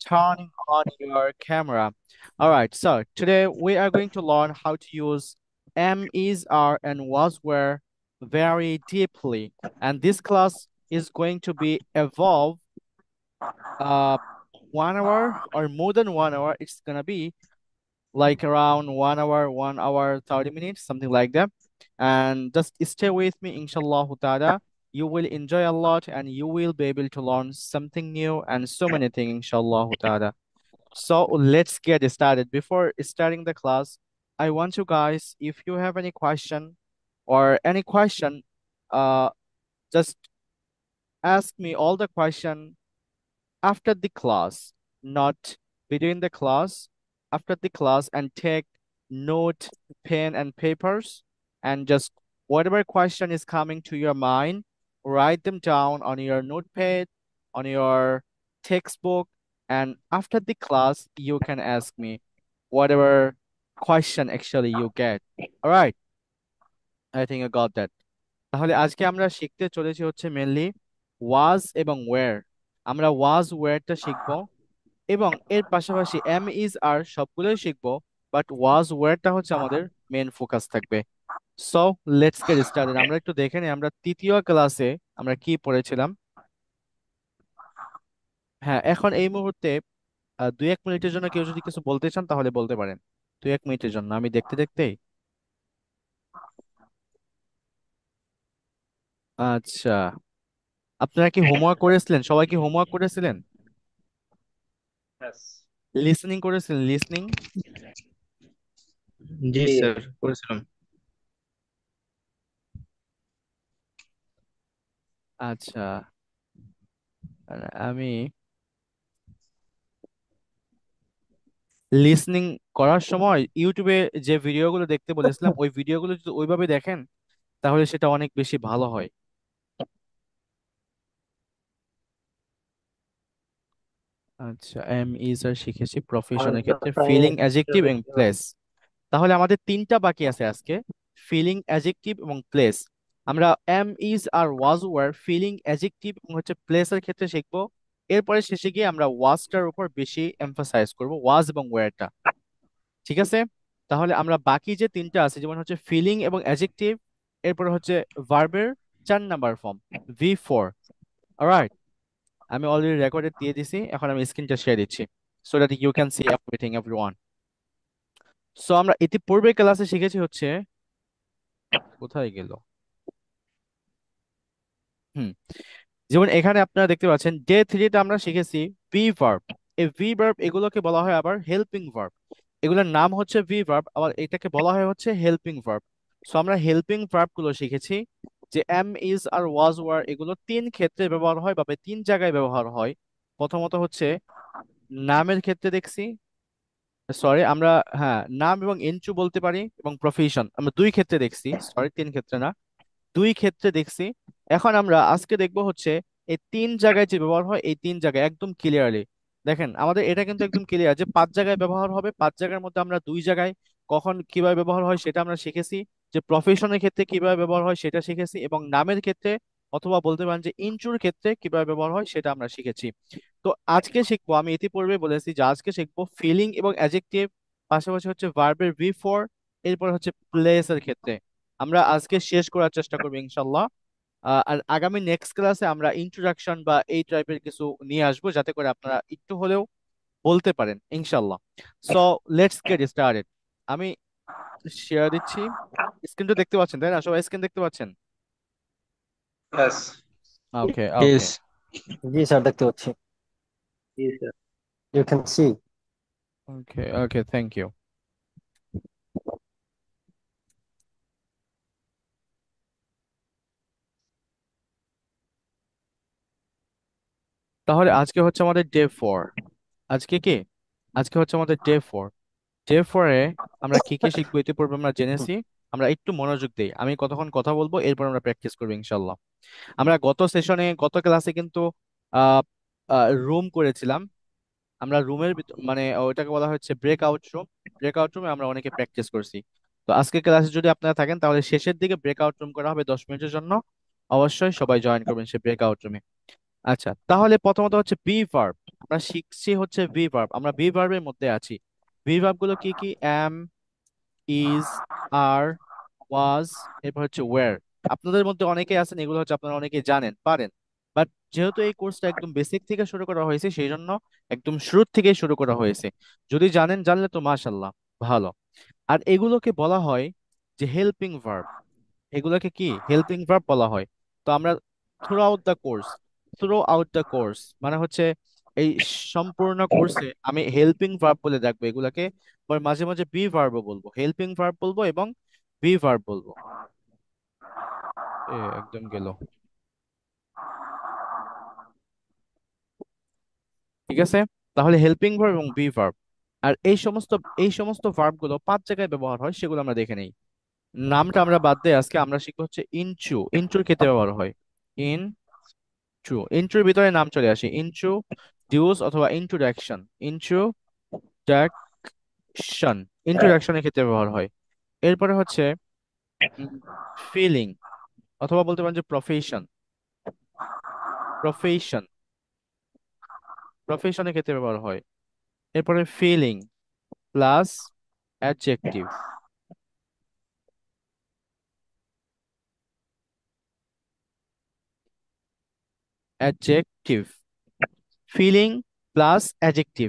turning on your camera. All right, so today we are going to learn how to use am, is, are, and was, were very deeply. And this class is going to be evolved uh 1 hour or more than 1 hour. It's gonna be like around 1 hour, 1 hour, 30 minutes, something like that. And just stay with me, inshallah ta'ala. You will enjoy a lot and you will be able to learn something new and so many things, inshallah ta'ala. So let's get started. Before starting the class, I want you guys, if you have any question or any question, uh, just ask me all the question after the class, not between the class, after the class, and take note, pen, and papers, and just whatever question is coming to your mind, write them down on your notepad, on your textbook, and after the class, you can ask me whatever question actually you get. All right, I think I got that. তাহলে আজকে আমরা শিখতে চলেছি হচ্ছে mainly ওয়াজ এবং wire. আমরা ওয়াজ ওয়্যারটা শিখবো এবং এর পাশাপাশি এম ইজ আর সবগুলোই শিখবো, বাট ওয়াজ ওয়্যারটা হচ্ছে আমাদের মেন ফোকাস থাকবে। So let's get started. আমরা একটু দেখে নিই আমরা তৃতীয় ক্লাসে আমরা কি পড়েছিলাম। হ্যাঁ, এখন এই মুহূর্তে 2-1 মিনিটের জন্য কেউ যদি কিছু বলতে চান তাহলে বলতে পারেন। 2-1 মিনিটের জন্য আমি দেখতে দেখতেই। আচ্ছা, আপনারা কি হোমওয়ার্ক করেছিলেন? সবাই কি হোমওয়ার্ক করেছিলেন? Yes. লিসনিং করেছিলেন? লিসনিং? জি জি। স্যার করেছিলাম। আচ্ছা, আমি লিসনিং করার সময় ইউটিউবে যে ভিডিওগুলো দেখতে বলেছিলাম ওই ভিডিওগুলো যদি ওইভাবে দেখেন তাহলে সেটা অনেক বেশি ভালো হয়। আচ্ছা, এম ইজ আর শিখেছি, প্রফেশনের অনেকটা ক্ষেত্রে প্রায় ফিলিং, অ্যাডজেক্টিভ এবং দেখতে হবে। প্লেস। তাহলে আমাদের তিনটা বাকি আছে আজকে, ফিলিং, অ্যাডজেক্টিভ এবং প্লেস। আমরা am is are was were, feeling, adjective এবং হচ্ছে প্লেসের ক্ষেত্রে শিখবো। এরপরে শেষে গিয়ে আমরা ওয়াজটার উপর বেশি এমফাসাইজ করব, ওয়াজ এবং ওয়ারটা। ঠিক আছে, তাহলে আমরা বাকি যে তিনটা আছে যেমন হচ্ছে ফিলিং এবং অ্যাডজেক্টিভ, এরপরে হচ্ছে ভার্বের 4 নাম্বার ফর্ম V4। অলরাইট, আমি অলরেডি রেকর্ডে দিয়ে দিছি, এখন আমি স্ক্রিনটা শেয়ার দিচ্ছি so that you can see everything everyone. So আমরা ইতিপূর্বে ক্লাসে শিখেছি হচ্ছে, কোথায় গেল, হুম, যেমন এখানে আপনারা দেখতে পাচ্ছেন ডে 3-তে আমরা শিখেছি বি ভার্ব। এই ভি ভার্ব এগুলোকে বলা হয় আবার হেল্পিং ভার্ব। এগুলোর নাম হচ্ছে ভি ভার্ব, আবার এটাকে বলা হয় হচ্ছে হেল্পিং ভার্ব। সো আমরা হেল্পিং ভার্ব গুলো শিখেছি যে am is are was were এগুলো 3 ক্ষেত্রে ব্যবহার হয় বা 3 জায়গায় ব্যবহার হয়। প্রথমত হচ্ছে নামের ক্ষেত্রে দেখছি, সরি আমরা, হ্যাঁ, নাম এবং এনচু বলতে পারি, এবং প্রফেশন আমরা 2 ক্ষেত্রে দেখছি, সরি 3 ক্ষেত্রে না, 2 ক্ষেত্রে দেখছি। এখন আমরা আজকে দেখবো হচ্ছে এই 3 জায়গায় যে ব্যবহার হয়, এই 3 জায়গায় একদম ক্লিয়ারলি দেখেন, আমাদের এটা কিন্তু একদম ক্লিয়ার যে 5 জায়গায় ব্যবহার হবে। 5 জায়গার মধ্যে আমরা 2 জায়গায় কখন কিভাবে ব্যবহার হয় সেটা আমরা শিখেছি, যে প্রফেশনের ক্ষেত্রে কিভাবে ব্যবহার হয় সেটা শিখেছি, এবং নামের ক্ষেত্রে অথবা বলতে পারেন যে ইনচুর ক্ষেত্রে কিভাবে ব্যবহার হয় সেটা আমরা শিখেছি। তো আজকে শিখবো, আমি ইতিপূর্বে বলেছি যে আজকে শিখবো ফিলিং এবং অ্যাডজেক্টিভ, পাশাপাশি হচ্ছে ভার্বের V4, এরপর হচ্ছে প্লেসের ক্ষেত্রে। আমরা আজকে শেষ করার চেষ্টা করবো ইনশাল্লাহ। আর আগামী নেক্সট ক্লাসে আমরা ইন্ট্রোডাকশন বা এই টাইপের কিছু নিয়ে আসবো যাতে করে আপনারা একটু হলেও বলতে পারেন ইনশাল্লাহ। So let's get started. আমি শেয়ার দিচ্ছি, স্ক্রিনটা দেখতে পাচ্ছেন তাই না? সবাই স্ক্রিন দেখতে পাচ্ছেন? Yes. Okay okay yes. জি স্যার দেখতে পাচ্ছি। জি sir. You can see. Okay okay, thank you. তাহলে আজকে হচ্ছে আমাদের ডে 4। আজকে কি, আজকে হচ্ছে আমাদের ডে 4। ডে 4-এ আমরা কি কি শিখবো ইতিপূর্বে আমরা জেনেছি। আমরা একটু মনোযোগ দিই, আমি কতক্ষণ কথা বলবো এরপর আমরা প্র্যাকটিস করবো ইনশাল্লাহ। আমরা গত সেশনে, গত ক্লাসে কিন্তু আহ রুম করেছিলাম। আমরা রুমের মানে ওইটাকে বলা হচ্ছে ব্রেকআউট রুম। ব্রেকআউট রুমে আমরা অনেকে প্র্যাকটিস করছি। তো আজকে ক্লাসে যদি আপনারা থাকেন তাহলে শেষের দিকে ব্রেকআউট রুম করা হবে 10 মিনিটের জন্য। অবশ্যই সবাই জয়েন করবেন সেই ব্রেকআউট রুমে। আচ্ছা, তাহলে প্রথমত হচ্ছে বি ভার্ব। আমরা শিখছি হচ্ছে বি ভার্ব, আমরা বি ভার্বের মধ্যে আছি। বি ভার্ব গুলো কি কি? এম, ইজ, আর, ওয়াজ, এরপর হচ্ছে ওয়্যার। আপনাদের মধ্যে অনেকে আছেন এগুলো হচ্ছে আপনারা অনেকে জানেন পারেন, বাট যেহেতু এই কোর্সটা একদম বেসিক থেকে শুরু করা হয়েছে সেই জন্য একদম শুরু থেকে শুরু করা হয়েছে। যদি জানেন, জানলে তো মাশাল্লাহ, ভালো। আর এগুলোকে বলা হয় যে হেল্পিং ভার্ব। এগুলোকে কি হেল্পিং ভার্ব বলা হয়। তো আমরা থ্রু আউট দ্য কোর্স মানে হচ্ছে এই সম্পূর্ণ কোর্সে আমি হেল্পিং ভার্ব বলে রাখবো এগুলাকে। আবার মাঝে মাঝে বি ভার্বও বলবো, হেল্পিং ভার্ব বলবো এবং বি ভার্ব বলবো। একদম গেল। ঠিক আছে, তাহলে হেল্পিং ভার্ব এবং বি ভার্ব। আর এই সমস্ত ভার্ব গুলো 5 জায়গায় ব্যবহার হয়, সেগুলো আমরা দেখে নেই। নামটা আমরা বাদ দিয়ে আজকে আমরা শিখবো হচ্ছে ইনচু। ইনচুর ক্ষেত্রে ব্যবহার হয় ইন ট্রু। ইন্ট্রোর ভিতরে নাম চলে আসে ইন্ট্রো ডিউস অথবা ইন্ট্রোডাকশন। ইন্ট্রোডাকশন, ইন্ট্রোডাকশনের ক্ষেত্রে ব্যবহার হয়। এরপরে হচ্ছে ফিলিং, অথবা বলতে পারেন যে প্রফেশন। প্রফেশন, প্রফেশনের ক্ষেত্রে ব্যবহার হয়। এরপরে feeling plus adjective. Adjective, feeling plus adjective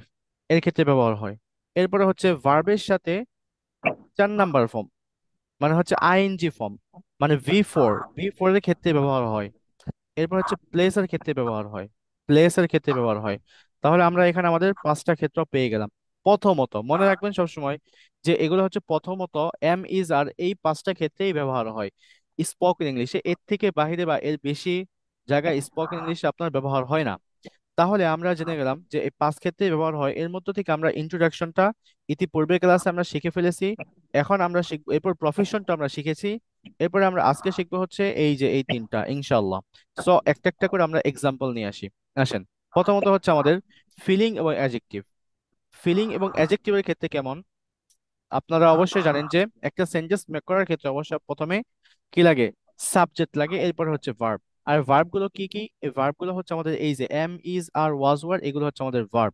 এর ক্ষেত্রে ব্যবহার হয়। এরপরে হচ্ছে ভার্বের সাথে 4 নাম্বার ফর্ম, মানে হচ্ছে আইএনজি ফর্ম, মানে ভি ফোর এর ক্ষেত্রে ব্যবহার হয়। এরপর হচ্ছে প্লেসের ক্ষেত্রে ব্যবহার হয়, প্লেসের ক্ষেত্রে ব্যবহার হয়। তাহলে আমরা এখানে আমাদের 5টা ক্ষেত্র পেয়ে গেলাম। প্রথমত মনে রাখবেন সবসময় যে এগুলো হচ্ছে প্রথমত এম ইজ আর এই 5টা ক্ষেত্রেই ব্যবহার হয় স্পোকেন ইংলিশে। এর থেকে বাহিরে বা এর বেশি জায়গায় স্পোকেন ইংলিশে আপনার ব্যবহার হয় না। তাহলে আমরা জেনে গেলাম যে এই 5 ক্ষেত্রে ব্যবহার হয়। এর মধ্য থেকে আমরা ইন্ট্রোডাকশনটা ইতিপূর্বে ক্লাসে আমরা শিখে ফেলেছি। এখন আমরা শিখবো, এরপর প্রফেশনটা আমরা শিখেছি। এরপরে আমরা আজকে শিখবো হচ্ছে এই যে এই 3টা ইনশাল্লাহ। সো একটা একটা করে আমরা এক্সাম্পল নিয়ে আসেন। প্রথমত হচ্ছে আমাদের ফিলিং এবং অ্যাডজেক্টিভ। ফিলিং এবং অ্যাডজেক্টিভের ক্ষেত্রে কেমন, আপনারা অবশ্যই জানেন যে একটা সেন্টেন্স মেক করার ক্ষেত্রে অবশ্যই প্রথমে কি লাগে? সাবজেক্ট লাগে, এরপর হচ্ছে ভার্ব। আর ভার্ব গুলো কি কি? এই ভার্ব গুলো হচ্ছে আমাদের এই যে am is are was were, এগুলো হচ্ছে আমাদের ভার্ব।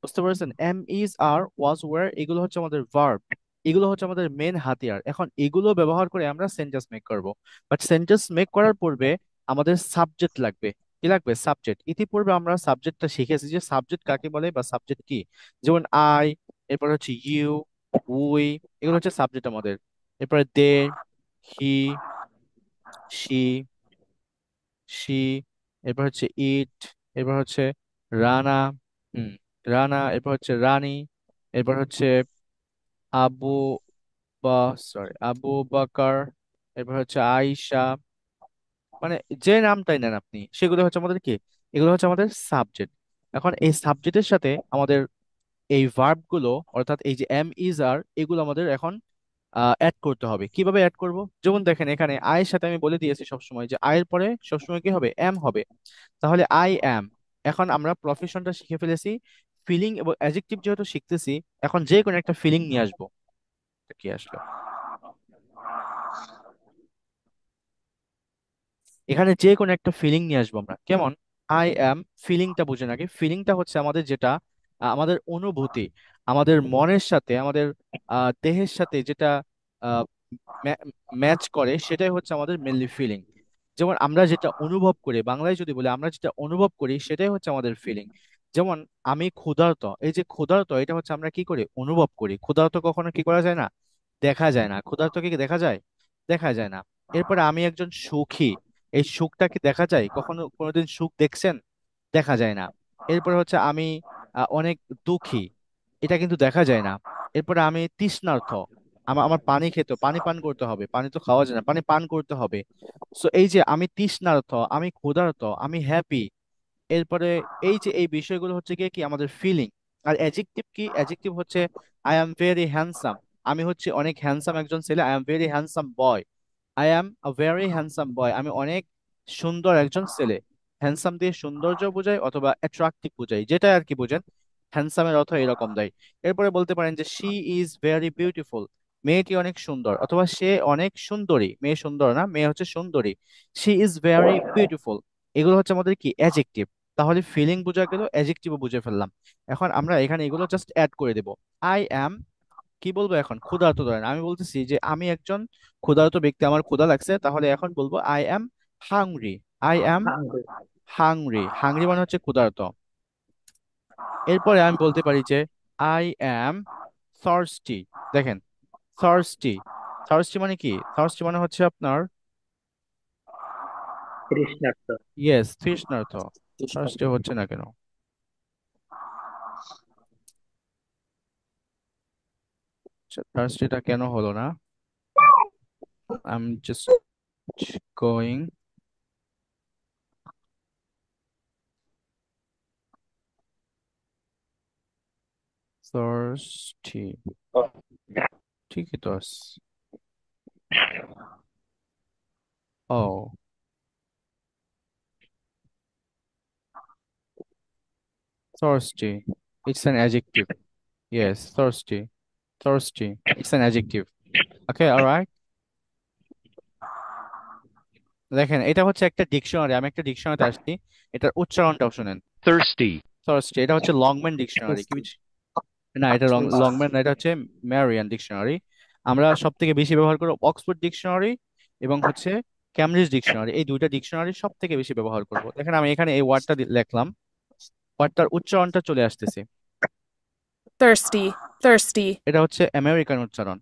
বুঝতে পারছেন? Am is are was were এগুলো হচ্ছে আমাদের ভার্ব। এগুলো হচ্ছে আমাদের মেন হাতিয়ার। এখন এগুলো ব্যবহার করে আমরা সেন্টেন্স মেক করব। বাট সেন্টেন্স মেক করার পূর্বে আমাদের সাবজেক্ট লাগবে। কি লাগবে? সাবজেক্ট। ইতিপূর্বে আমরা সাবজেক্টটা শিখেছি যে সাবজেক্ট কাকে বলে বা সাবজেক্ট কি। যেমন আই, এরপর হচ্ছে ইউ, উই, এগুলো হচ্ছে সাবজেক্ট আমাদের। এরপরে দে, হি, শি, শি, এরপর হচ্ছে ইট, এরপর হচ্ছে রানা, হুম, রানা, এরপর হচ্ছে রানী, এরপর হচ্ছে আবু আবু বাকার, এরপর হচ্ছে আয়েশা। মানে যে নামটাই নেন আপনি, সেগুলো হচ্ছে আমাদের কি? এগুলো হচ্ছে আমাদের সাবজেক্ট। এখন এই সাবজেক্টের সাথে আমাদের এই ভার্ব গুলো, অর্থাৎ এই যে এম ইজ আর, এগুলো আমাদের এখন অ্যাড করতে হবে। কিভাবে অ্যাড করব? যেমন দেখেন এখানে আয়ের সাথে আমি বলে দিয়েছি সবসময় যে আয়ের পরে সবসময় কি হবে? এম হবে। তাহলে আই অ্যাম। এখন আমরা প্রফেশনটা শিখে ফেলেছি। ফিলিং এবং অ্যাডজেক্টিভ যেহেতু শিখতেছি, এখন যে কোনো একটা ফিলিং নিয়ে আসবো। এটা কি আসলো? এখানে যে কোনো একটা ফিলিং নিয়ে আসবো আমরা। কেমন? আই অ্যাম, ফিলিংটা বুঝে নাকি? ফিলিংটা হচ্ছে আমাদের যেটা আমাদের অনুভূতি, আমাদের মনের সাথে, আমাদের দেহের সাথে যেটা ম্যাচ করে, সেটাই হচ্ছে আমাদের মেনলি ফিলিং। যেমন আমরা যেটা অনুভব করি, বাংলায় যদি বলি আমরা যেটা অনুভব করি সেটাই হচ্ছে আমাদের ফিলিং। যেমন আমি ক্ষুধার্ত, এই যে ক্ষুধার্ত, এটা হচ্ছে আমরা কি করি? অনুভব করি। ক্ষুধার্ত কখনো কি করা যায় না? দেখা যায় না। ক্ষুধার্ত কি দেখা যায়? দেখা যায় না। এরপরে আমি একজন সুখী, এই সুখটা কি দেখা যায়? কখনো কোনোদিন সুখ দেখছেন? দেখা যায় না। এরপরে হচ্ছে আমি অনেক দুঃখী, এটা কিন্তু দেখা যায় না। এরপরে আমি তৃষ্ণার্ত, আমার আমার পানি খেতে, পানি পান করতে হবে, পানি তো খাওয়া যায় না, পানি পান করতে হবে। সো এই যে আমি তৃষ্ণার্ত, আমি ক্ষুধার্ত, আমি হ্যাপি। এরপরে এই যে এই বিষয়গুলো হচ্ছে গিয়ে কি আমাদের ফিলিং। আর অ্যাডজেক্টিভ কি? অ্যাডজেক্টিভ হচ্ছে আই অ্যাম ভেরি হ্যান্ডসাম, আমি হচ্ছে অনেক হ্যান্ডসাম একজন ছেলে। I am very handsome boy, I am a very handsome boy, আমি অনেক সুন্দর একজন ছেলে। হ্যান্ডসাম দিয়ে সৌন্দর্য বোঝায় অথবা অ্যাট্রাক্টিভ বোঝায়, যেটা আর কি বোঝেন। হ্যান্ডসামের অর্থ এরকম দেয়। এরপরে বলতে পারেন যে শি ইজ ভেরি বিউটিফুল, মেয়েটি অনেক সুন্দর, অথবা সে অনেক সুন্দরী। মেয়ে সুন্দর না, মেয়ে হচ্ছে সুন্দরী। She is very beautiful. এগুলো হচ্ছে আমাদের কি? অ্যাডজেক্টিভ। তাহলে ফিলিং বোঝা গেল, অ্যাডজেক্টিভও বুঝে ফেললাম। এখন আমরা এখানে এগুলো জাস্ট অ্যাড করে দেব। আই অ্যাম, কি বলবো এখন, ক্ষুধার্ত। ধরেন আমি বলতেছি যে আমি একজন ক্ষুধার্ত ব্যক্তি, আমার ক্ষুধা লাগছে, তাহলে এখন বলবো I am hungry. I am Hungry. Hungry. Hungry মানে হচ্ছে ক্ষুধার্ত। এরপরে আমি বলতে পারি যে আই অ্যাম থার্স্টি। দেখেন, থার্স্টি, থার্স্টি মানে কি? থার্স্টি মানে হচ্ছে আপনার, তৃষ্ণার্ত। ইয়েস, তৃষ্ণার্ত। Krishna. থার্স্টি হচ্ছে না কেন? থার্স্টিটা কেন হলো না? I am just going thirsty, ঠিকই তো আছে। ও, thirsty. It's an adjective. Yes, thirsty. Thirsty. It's an adjective. Okay, all right. দেখেন, এটা হচ্ছে একটা ডিকশনারি, আমি একটা ডিকশনারিতে আসছি, এটার উচ্চারণটাও শুনেন। thirsty, থার্স্টি, এটা হচ্ছে লংম্যান ডিকশনারি। কি Thirsty. না, এটা Thirsty. লংম্যান না, এটা হচ্ছে ম্যারিয়ান ডিকশনারি। আমরা সব থেকে বেশি ব্যবহার করব অক্সফোর্ড ডিকশনারি এবং হচ্ছে ক্যামব্রিজ ডিকশনারি। এই দুইটা ডিকশনারি সব থেকে বেশি ব্যবহার করব। দেখেন আমি এখানে এই ওয়ার্ডটা লিখলাম, ওয়ার্ডটার উচ্চারণটা চলে আসতেছে। thirsty, thirsty, এটা হচ্ছে আমেরিকান উচ্চারণ।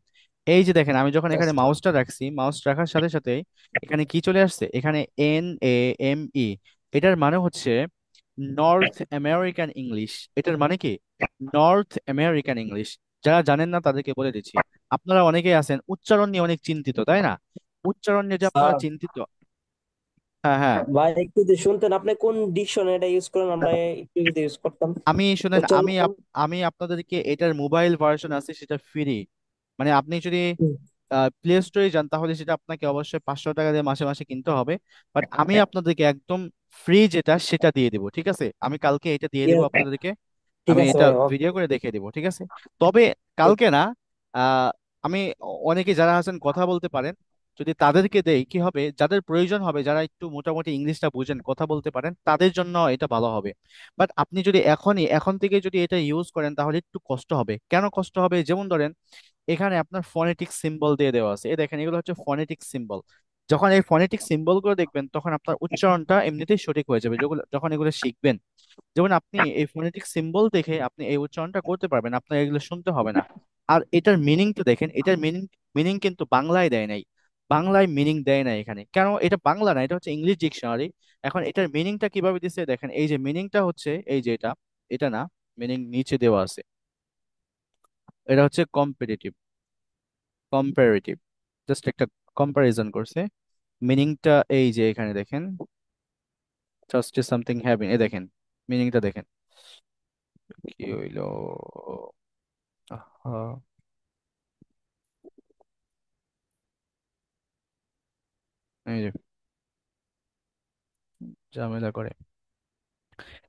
এই যে দেখেন, আমি যখন এখানে Thirsty. মাউসটা রাখছি, মাউস রাখার সাথে সাথে এখানে কি চলে আসছে, এখানে NAME। এটার মানে হচ্ছে নর্থ আমেরিকান ইংলিশ। এটার মানে কি? North American English. যারা জানেন না তাদেরকে বলে দিচ্ছি। আপনারা অনেকেই আছেন উচ্চারণ নিয়ে অনেক চিন্তিত, তাই না? উচ্চারণ নিয়ে যে আপনারা স্যার, চিন্তিত। হ্যাঁ, হ্যাঁ। ভাই একটু যদি শুনতেন আপনি কোন ডিকশনারিটা ইউজ করেন, আমরা একটু যদি ইউজ করতাম। আমি শুনেন, উচ্চারণ আমি কোন? আমি আপনাদেরকে এটার মোবাইল ভার্সন আছে, সেটা ফ্রি। মানে আপনি যদি প্লে স্টোরে যান তাহলে সেটা আপনাকে অবশ্যই 500 টাকা দিয়ে মাসে মাসে কিনতে হবে। বাট আমি আপনাদেরকে একদম ফ্রি যেটা, সেটা দিয়ে দেবো, ঠিক আছে? আমি কালকে এটা দিয়ে দেবো ইয়ে, আপনাদেরকে। ঠিক আমি আছে এটা ভাই, ভিডিও করে দেখিয়ে দেবো, ঠিক আছে? তবে কালকে না, আমি অনেকে যারা আছেন কথা বলতে পারেন, যদি তাদেরকে দেই কি হবে, যাদের প্রয়োজন হবে, যারা একটু মোটামুটি ইংলিশটা বুঝেন, কথা বলতে পারেন, তাদের জন্য এটা ভালো হবে। বাট আপনি যদি এখন থেকে যদি এটা ইউজ করেন তাহলে একটু কষ্ট হবে। কেন কষ্ট হবে? যেমন ধরেন এখানে আপনার ফনেটিক সিম্বল দিয়ে দেওয়া আছে, এই দেখেন এগুলো হচ্ছে ফনেটিক সিম্বল। যখন এই ফনেটিক সিম্বল গুলো দেখবেন তখন আপনার উচ্চারণটা এমনিতেই সঠিক হয়ে যাবে, যখন এগুলো শিখবেন। যেমন আপনি এই ফনেটিক সিম্বল দেখে আপনি এই উচ্চারণটা করতে পারবেন, আপনার এগুলো শুনতে হবে না। আর এটার মিনিংটা দেখেন, এটার মিনিং মিনিং কিন্তু বাংলায় দেয় নাই। বাংলায় মিনিং দেয় না এখানে, কেন? এটা বাংলা না, এটা হচ্ছে ইংলিশ ডিকশনারি। এখন এটার মিনিংটা কিভাবে দিছে দেখেন, এই যে মিনিংটা হচ্ছে এই যে এটা, এটা না, মিনিং নিচে দেওয়া আছে। এটা হচ্ছে কম্পিটিটিভ, কম্পারেটিভ, জাস্ট একটা কম্পারিজন করছে। মিনিংটা এই যে এখানে দেখেন, জাস্ট সামথিং হ্যাভিং, এ দেখেন মিনিংটা দেখেন কি হইলো। আহা, এই যে ঝামেলা করে।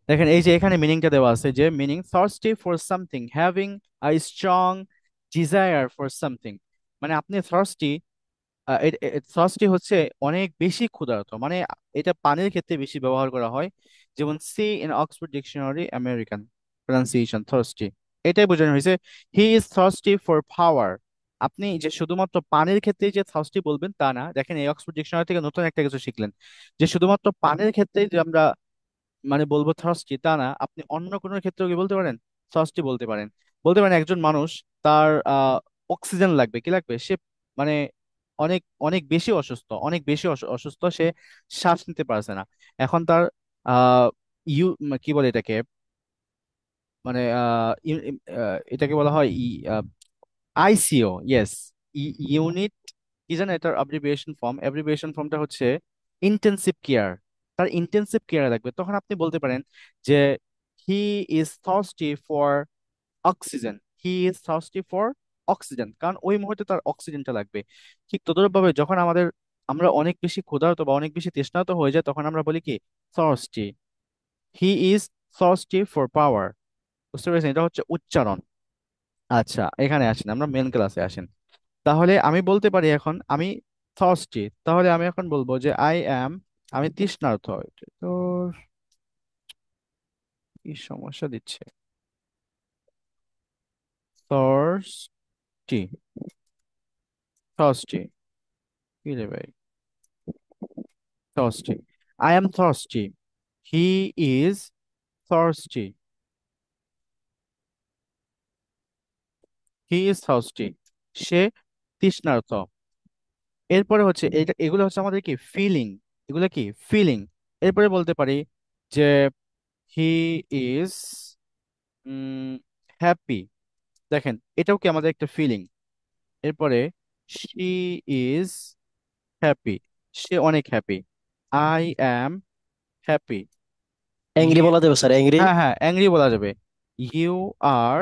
দেখেন এই যে এখানে মিনিংটা দেওয়া আছে, যে meaning thirsty for something, having a strong desire for something. মানে আপনি থার্স্টি, সসটি হচ্ছে অনেক বেশি ক্ষুধার্ত, মানে এটা পানির ক্ষেত্রে বেশি ব্যবহার করা হয়। যেমন see in Oxford dictionary American pronunciation thirsty, এটাই বোঝানো হয়েছে। He is thirsty for power. আপনি যে শুধুমাত্র পানির ক্ষেত্রে যে থার্স্টি বলবেন তা না। দেখেন এই অক্সফোর্ড ডিকশনারি থেকে নতুন একটা কিছু শিখলেন, যে শুধুমাত্র পানির ক্ষেত্রে যে আমরা মানে বলবো থার্স্টি তা না, আপনি অন্য কোনো ক্ষেত্রেও কি বলতে পারেন? থার্স্টি বলতে পারেন। বলতে পারেন একজন মানুষ, তার অক্সিজেন লাগবে, কি লাগবে, সে মানে অনেক অনেক বেশি অসুস্থ, অনেক বেশি অসুস্থ, সে শ্বাস নিতে পারছে না। এখন তার আহ কি বলে এটাকে, মানে এটাকে বলা হয় আইসিও, ইয়েস, ইউনিট, কি জানো এটার অ্যাব্রিভিয়েশন ফর্মটা হচ্ছে ইন্টেন্সিভ কেয়ার। তার ইন্টেন্সিভ কেয়ার লাগবে, তখন আপনি বলতে পারেন যে হি is thirsty for oxygen. He is thirsty for oxygen, কারণ ওই মুহূর্তে তার অক্সিজেনটা লাগবে। ঠিক তদ্রুপভাবে যখন আমরা অনেক বেশি ক্ষুধার্ত বা অনেক বেশি তৃষ্ণার্ত হয়ে যায়, তখন আমরা বলি কি? Thirsty. He is thirsty for পাওয়ার। বুঝতে পেরেছেন? এটা হচ্ছে উচ্চারণ। আচ্ছা, এখানে আসেন, আমরা মেন ক্লাসে আসেন। তাহলে আমি বলতে পারি এখন আমি থার্স্টি, তাহলে আমি এখন বলবো যে আই অ্যাম, আমি তৃষ্ণার্ত। তো কি সমস্যা দিচ্ছে? thirsty, thirsty, কি রে ভাই? thirsty, I am thirsty, he is thirsty, he is thirsty, সে তৃষ্ণার্ত। এরপরে হচ্ছে এটা, এগুলো হচ্ছে আমাদের কি ফিলিং, এগুলো কি ফিলিং। এরপরে বলতে পারি যে হি ইজ হ্যাপি, দেখেন এটাও কি আমাদের একটা ফিলিং। এরপরে শি ইজ হ্যাপি, সে অনেক happy. I am happy, angry বলা যাবে স্যার, অ্যাংরি। হ্যাঁ হ্যাঁ অ্যাংরি বলা যাবে। ইউ আর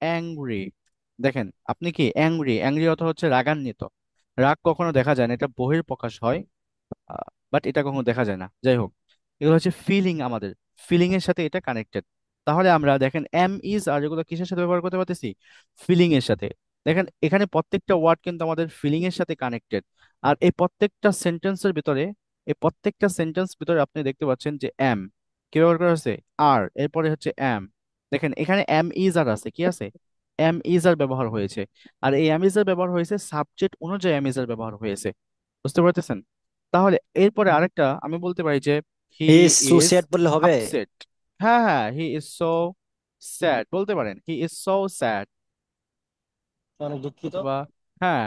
অ্যাংরি, দেখেন আপনি কি অ্যাংরি, অ্যাংরি অর্থ হচ্ছে রাগান্বিত। রাগ কখনো দেখা যায় না, এটা বহির প্রকাশ হয়, বাট এটা কখনো দেখা যায় না। যাই হোক, এগুলো হচ্ছে ফিলিং, আমাদের ফিলিং এর সাথে এটা কানেক্টেড। তাহলে আমরা দেখেন এম ইজ আর এগুলো কিসের সাথে ব্যবহার করতে পারতেছি? ফিলিং এর সাথে। দেখেন এখানে প্রত্যেকটা ওয়ার্ড কিন্তু আমাদের ফিলিং এর সাথে কানেক্টেড। আর এই প্রত্যেকটা সেন্টেন্সের ভিতরে, এই প্রত্যেকটা সেন্টেন্স ভিতরে আপনি দেখতে পাচ্ছেন যে এম কি ব্যবহার করা আছে, আর এরপরে হচ্ছে এম। দেখেন এখানে এম ইজ আর আছে, কি আছে? এম ইজ আর ব্যবহার হয়েছে। আর এই এম ইজ আর ব্যবহার হয়েছে সাবজেক্ট অনুযায়ী, এম ইজ আর ব্যবহার হয়েছে। বুঝতে পারতেছেন? তাহলে এরপরে আরেকটা আমি বলতে পারি যে he he is so is sad বললে হবে? আপসেট। হ্যাঁ হ্যাঁ, হি ইজ সো স্যাড বলতে পারেন, হি ইজ সো স্যাড। অনেক দুঃখিত। অথবা হ্যাঁ,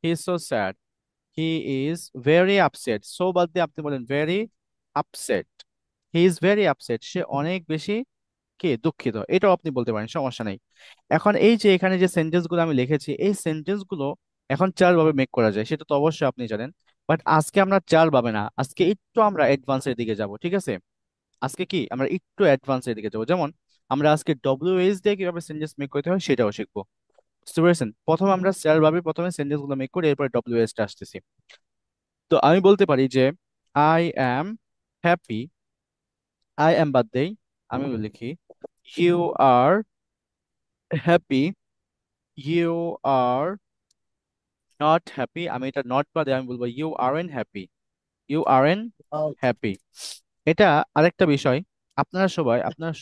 he is so sad, he is very upset. So বাদ দিয়ে আপনি বলেন very upset, he is very upset, সে অনেক বেশি কি দুঃখিত, এটাও আপনি বলতে পারেন, সমস্যা নেই। এখন এই যে এখানে যে সেন্টেন্স গুলো আমি লিখেছি, এই সেন্টেন্স গুলো এখন চার ভাবে মেক করা যায়, সেটা তো অবশ্যই আপনি জানেন। বাট আজকে আমরা চার ভাবে না, আজকে একটু আমরা অ্যাডভান্সের দিকে যাব, ঠিক আছে? আজকে কি আমরা একটু অ্যাডভান্সের দিকে যাবো, যেমন আমরা আজকে ডব্লিউএইচ দিয়ে কিভাবে সেন্টেন্স মেক করতে হয় সেটাও শিখবো। বুঝতে পেরেছেন? প্রথমে আমরা চার ভাবে প্রথমে সেন্টেন্স গুলো মেক করি, এরপরে ডব্লিউএইচ টা আসতেছি। তো আমি বলতে পারি যে I am happy, I am বাদ দেই, আমি লিখি you are happy, you are not happy, আমি এটা নট বাদে আমি বলবো you aren't happy, you aren't happy. এটা আরেকটা বিষয়, আপনারা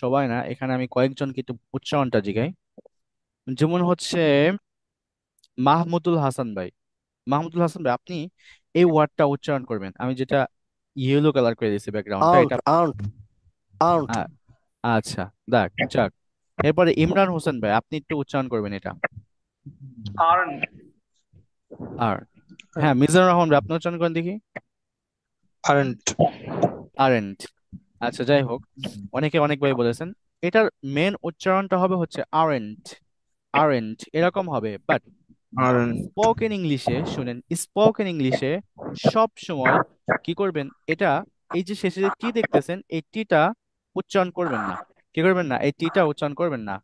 সবাই না, এখানে আমি কয়েকজনকে একটু উচ্চারণটা জিগাই। যেমন হচ্ছে মাহমুদুল হাসান ভাই, মাহমুদুল হাসান ভাই আপনি এই ওয়ার্ডটা উচ্চারণ করবেন, আমি যেটা ইয়েলো কালার করে দিয়েছি ব্যাকগ্রাউন্ডটা আউট এটা। Out out. আ- আচ্ছা, যাক যাক। এরপরে ইমরান হোসেন ভাই আপনি একটু উচ্চারণ করবেন এটা। Aren't. আর হ্যাঁ, মিজানুর রহমান ভাই আপনি উচ্চারণ করেন দেখি। Aren't. আরেন্ট। আচ্ছা যাই হোক, অনেকে অনেকভাবে বলেছেন। এটার মেন উচ্চারণটা হবে হচ্ছে আরেন্ট, আরেন্ট এরকম হবে। But Aren't. স্পোকেন ইংলিশে শুনেন, স্পোকেন ইংলিশে সব সময় কি করবেন, এটা এই যে শেষে যে টি দেখতেছেন, এই টিটা উচ্চারণ করবেন না। কি করবেন না? এই টিটা উচ্চারণ করবেন না।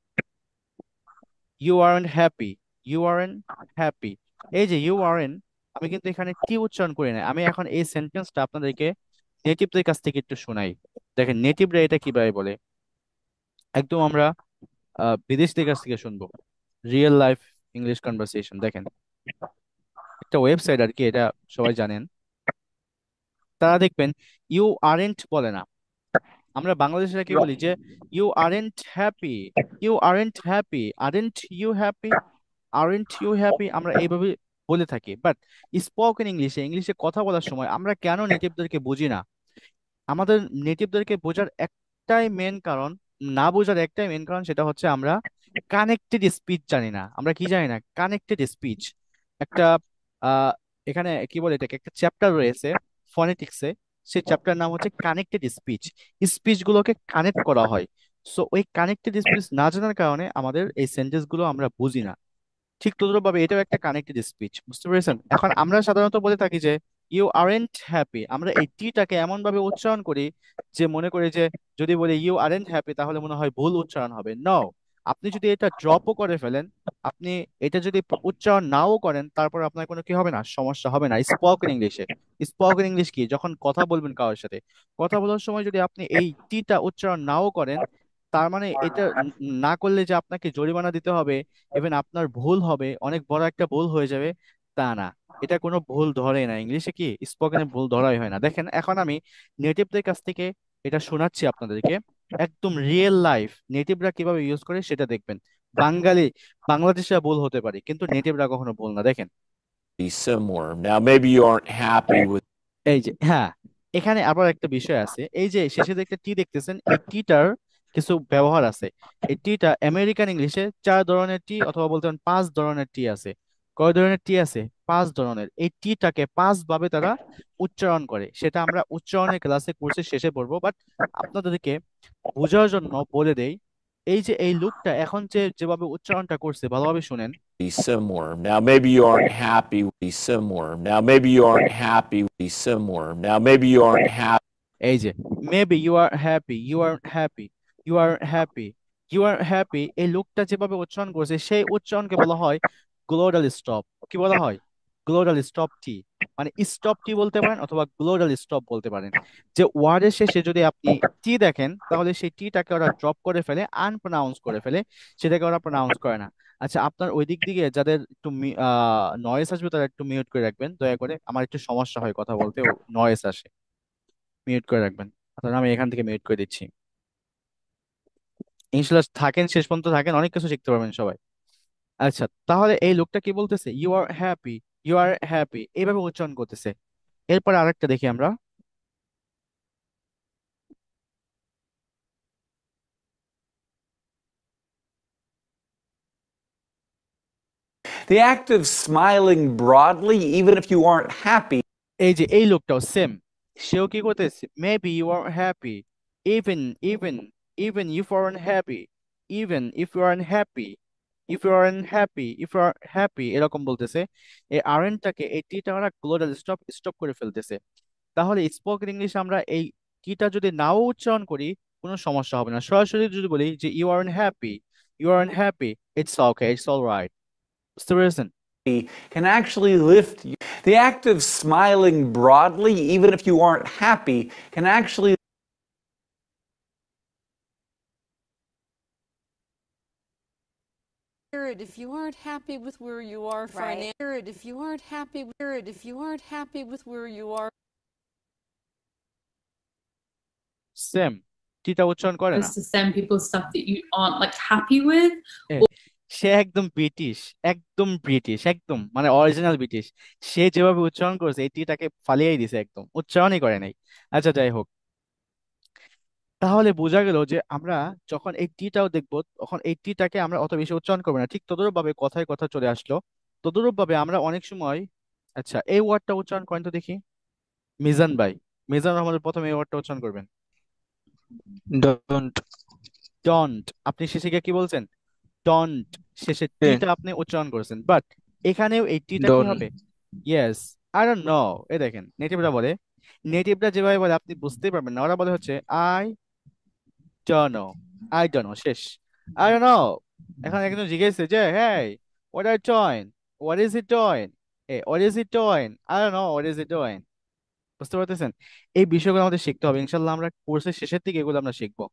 You aren't happy, you aren't happy, এই যে ইউ আরন্ট, আমি কিন্তু এখানে টি উচ্চারণ করি না। আমি এখন এই সেন্টেন্সটা আপনাদেরকে নেটিভদের কাছ থেকে একটু শোনাই। দেখেন নেটিভরা এটা কিভাবে বলে, একদম আমরা বিদেশিদের কাছ থেকে শুনবো। রিয়েল লাইফ ইংলিশ কনভারসেশন, দেখেন একটা ওয়েবসাইট আর কি, এটা সবাই জানেন। তারা দেখবেন ইউ আরেন্ট বলে না, আমরা বাংলাদেশিরা কি বলি যে you aren't happy, you aren't happy, aren't you happy, aren't you happy, আমরা এইভাবে বলে থাকি। বাট স্পোকেন ইংলিশে, ইংলিশে কথা বলার সময় আমরা কেন নেটিভদেরকে বুঝি না? আমাদের নেটিভদেরকে বোঝার একটাই মেন কারণ, না বোঝার একটাই মেন কারণ, সেটা হচ্ছে আমরা কানেক্টেড স্পিচ জানি না। আমরা কি জানি না? Connected speech. একটা আহ এখানে কি বলে এটাকে, একটা চ্যাপ্টার রয়েছে ফনেটিক্সে, সেই চ্যাপ্টার নাম হচ্ছে কানেক্টেড স্পিচ। স্পিচ গুলোকে কানেক্ট করা হয়। সো ওই কানেক্টেড স্পিচ না জানার কারণে আমাদের এই সেন্টেন্স গুলো আমরা বুঝি না। ঠিক তদ্রুপভাবে এটাও একটা কানেক্টেড স্পিচ। বুঝতে পেরেছেন? এখন আমরা সাধারণত বলে থাকি যে ইউ আরেন্ট হ্যাপি, আমরা এই টিটাকে এমন ভাবে উচ্চারণ করি যে মনে করি যে যদি বলি ইউ আরেন্ট হ্যাপি তাহলে মনে হয় ভুল উচ্চারণ হবে। নো, আপনি যদি এটা ড্রপও করে ফেলেন, আপনি এটা যদি উচ্চারণ নাও করেন, তারপর আপনার কোনো কি হবে না, সমস্যা হবে না। স্পোকেন ইংলিশে, স্পোকেন ইংলিশ কি, যখন কথা বলবেন কারোর সাথে, কথা বলার সময় যদি আপনি এই টিটা উচ্চারণ নাও করেন, তার মানে এটা না করলে যে আপনাকে জরিমানা দিতে হবে, ইভেন আপনার ভুল হবে, অনেক বড় একটা ভুল হয়ে যাবে, তা না। এটা কোনো ভুল ধরে না, ইংলিশে কি স্পোকেনে ভুল ধরাই হয় না। দেখেন এখন আমি নেটিভদের কাছ থেকে এটা শোনাচ্ছি আপনাদেরকে, একদম রিয়েল লাইফ নেটিভরা কিভাবে ইউজ করে সেটা দেখবেন। বাঙালি বাংলাদেশিরা ভুল হতে পারে, কিন্তু নেটিভরা কখনো ভুল না। দেখেন be similar. Now, maybe you aren't happy with এই যে, হ্যাঁ, এখানে আবার একটা বিষয় আছে। এই যে শেষে যে একটা টি দেখতেছেন, এই টিটার কিছু ব্যবহার আছে। এই টিটা আমেরিকান ইংলিশে 4 ধরনের টি, অথবা বলতে পারেন 5 ধরনের টি আছে। কয় ধরনের টি আছে? 5 ধরনের। এই টিটাকে 5 ভাবে তারা উচ্চারণ করে, সেটা আমরা উচ্চারণের ক্লাসে কোর্সের শেষে পড়বো। বাট আপনাদেরকে বোঝার জন্য বলে দেই, এই যে এই লুকটা এখন যেভাবে উচ্চারণটা করছে, ভালোভাবে শুনেন। be similar. Now, maybe you aren't happy with be similar. Now, maybe you aren't happy with be similar. Now, maybe you aren't happy. এই যে maybe you are happy, you are happy, you are happy, you are happy, এই লোকটা যেভাবে উচ্চারণ করছে সেই উচ্চারণকে বলা হয় গ্লোটাল স্টপ। কি বলা হয়? গ্লোটাল স্টপ টি। মানে স্টপ টি বলতে পারেন, অথবা গ্লোটাল স্টপ বলতে পারেন। যে ওয়ার্ডের শেষে যদি আপনি টি দেখেন, তাহলে সেই টিটাকে ওরা ড্রপ করে ফেলে, আনপ্রনাউন্স করে ফেলে, সেটাকে ওরা প্রনাউন্স করে না। আচ্ছা, আপনার ওই দিক দিকে যাদের একটু নয়েস আসবে, তারা একটু মিউট করে রাখবেন দয়া করে। আমার একটু সমস্যা হয় কথা বলতে, নয়েস আসে, মিউট করে রাখবেন। আপনারা, আমি এখান থেকে মিউট করে দিচ্ছি। ইনশাল্লাহ থাকেন, শেষ পর্যন্ত থাকেন, অনেক কিছু শিখতে পারবেন সবাই। আচ্ছা, তাহলে এই লোকটা কি বলতেছে? You are happy, you are happy, এইভাবে উচ্চারণ করতেছে। এরপর আরেকটা দেখি আমরা। The act of smiling broadly, even if you aren't happy. এই যে এই লোকটাও সেম, সেও কি করতেছে? Maybe you are happy, even even even if you are happy, even if you are happy, if you are happy, if you are happy, এরকম বলতেছে। এই আরএনটাকে, এই টিটা ওরা গ্লোটাল স্টপ স্টপ করে ফেলতেছে। তাহলে স্পোকেন ইংলিশ আমরা এই কিটা যদি নাও উচ্চারণ করি, কোনো সমস্যা হবে না। সরাসরি যদি বলি যে you are happy, you are happy, it's okay, it's all right. বুঝতে পেরেছেন? Can actually lift you. The act of smiling broadly, even if you aren't happy, can actually If you aren't happy with where you are financially, if you aren't happy with where you are, same, টিটা উচ্চারণ করে না। to send people stuff that you aren't like happy with. এ, সে একদম British, একদম British, একদম মানে original British. সে যেভাবে উচ্চারণ করেছে, এই টিটাকে ফালিয়েই দিছে, একদম উচ্চারণই করে নাই। আচ্ছা, যাই হোক, তাহলে বোঝা গেল যে আমরা যখন এই টিটাও দেখবো, তখন এই টিটাকে আমরা অত বেশি উচ্চারণ করবো না। ঠিক তদরূপ ভাবে কথায় কথা চলে আসলো, তদরূপ ভাবে আমরা অনেক সময়। আচ্ছা, এই ওয়ার্ডটা উচ্চারণ করেন তো দেখি, মিজান ভাই। মিজান আমাদের প্রথমে এই ওয়ার্ডটা উচ্চারণ করবেন। don't, don't. আপনি শেষে গিয়ে কি বলছেন? ডন্ট। শেষে yeah, টিটা আপনি উচ্চারণ করেছেন, বাট এখানেও এই টিটা কি don't, হবে? Yes, I don't know. এ দেখেন নেটিভরা বলে, নেটিভরা যেভাবে বলে আপনি বুঝতেই পারবেন না। ওরা বলে হচ্ছে I don't know, I don't know, শেষ। I don't know। এখন একজন জিজ্ঞেসে যে, hey, what are you doing? What is it doing? Hey, what is it doing? I don't know, what is it doing? বুঝতে পারতেছেন? এই বিষয়গুলো আমাদের শিখতে হবে। ইনশাল্লাহ আমরা কোর্সের শেষের দিকে এগুলো আমরা শিখবো।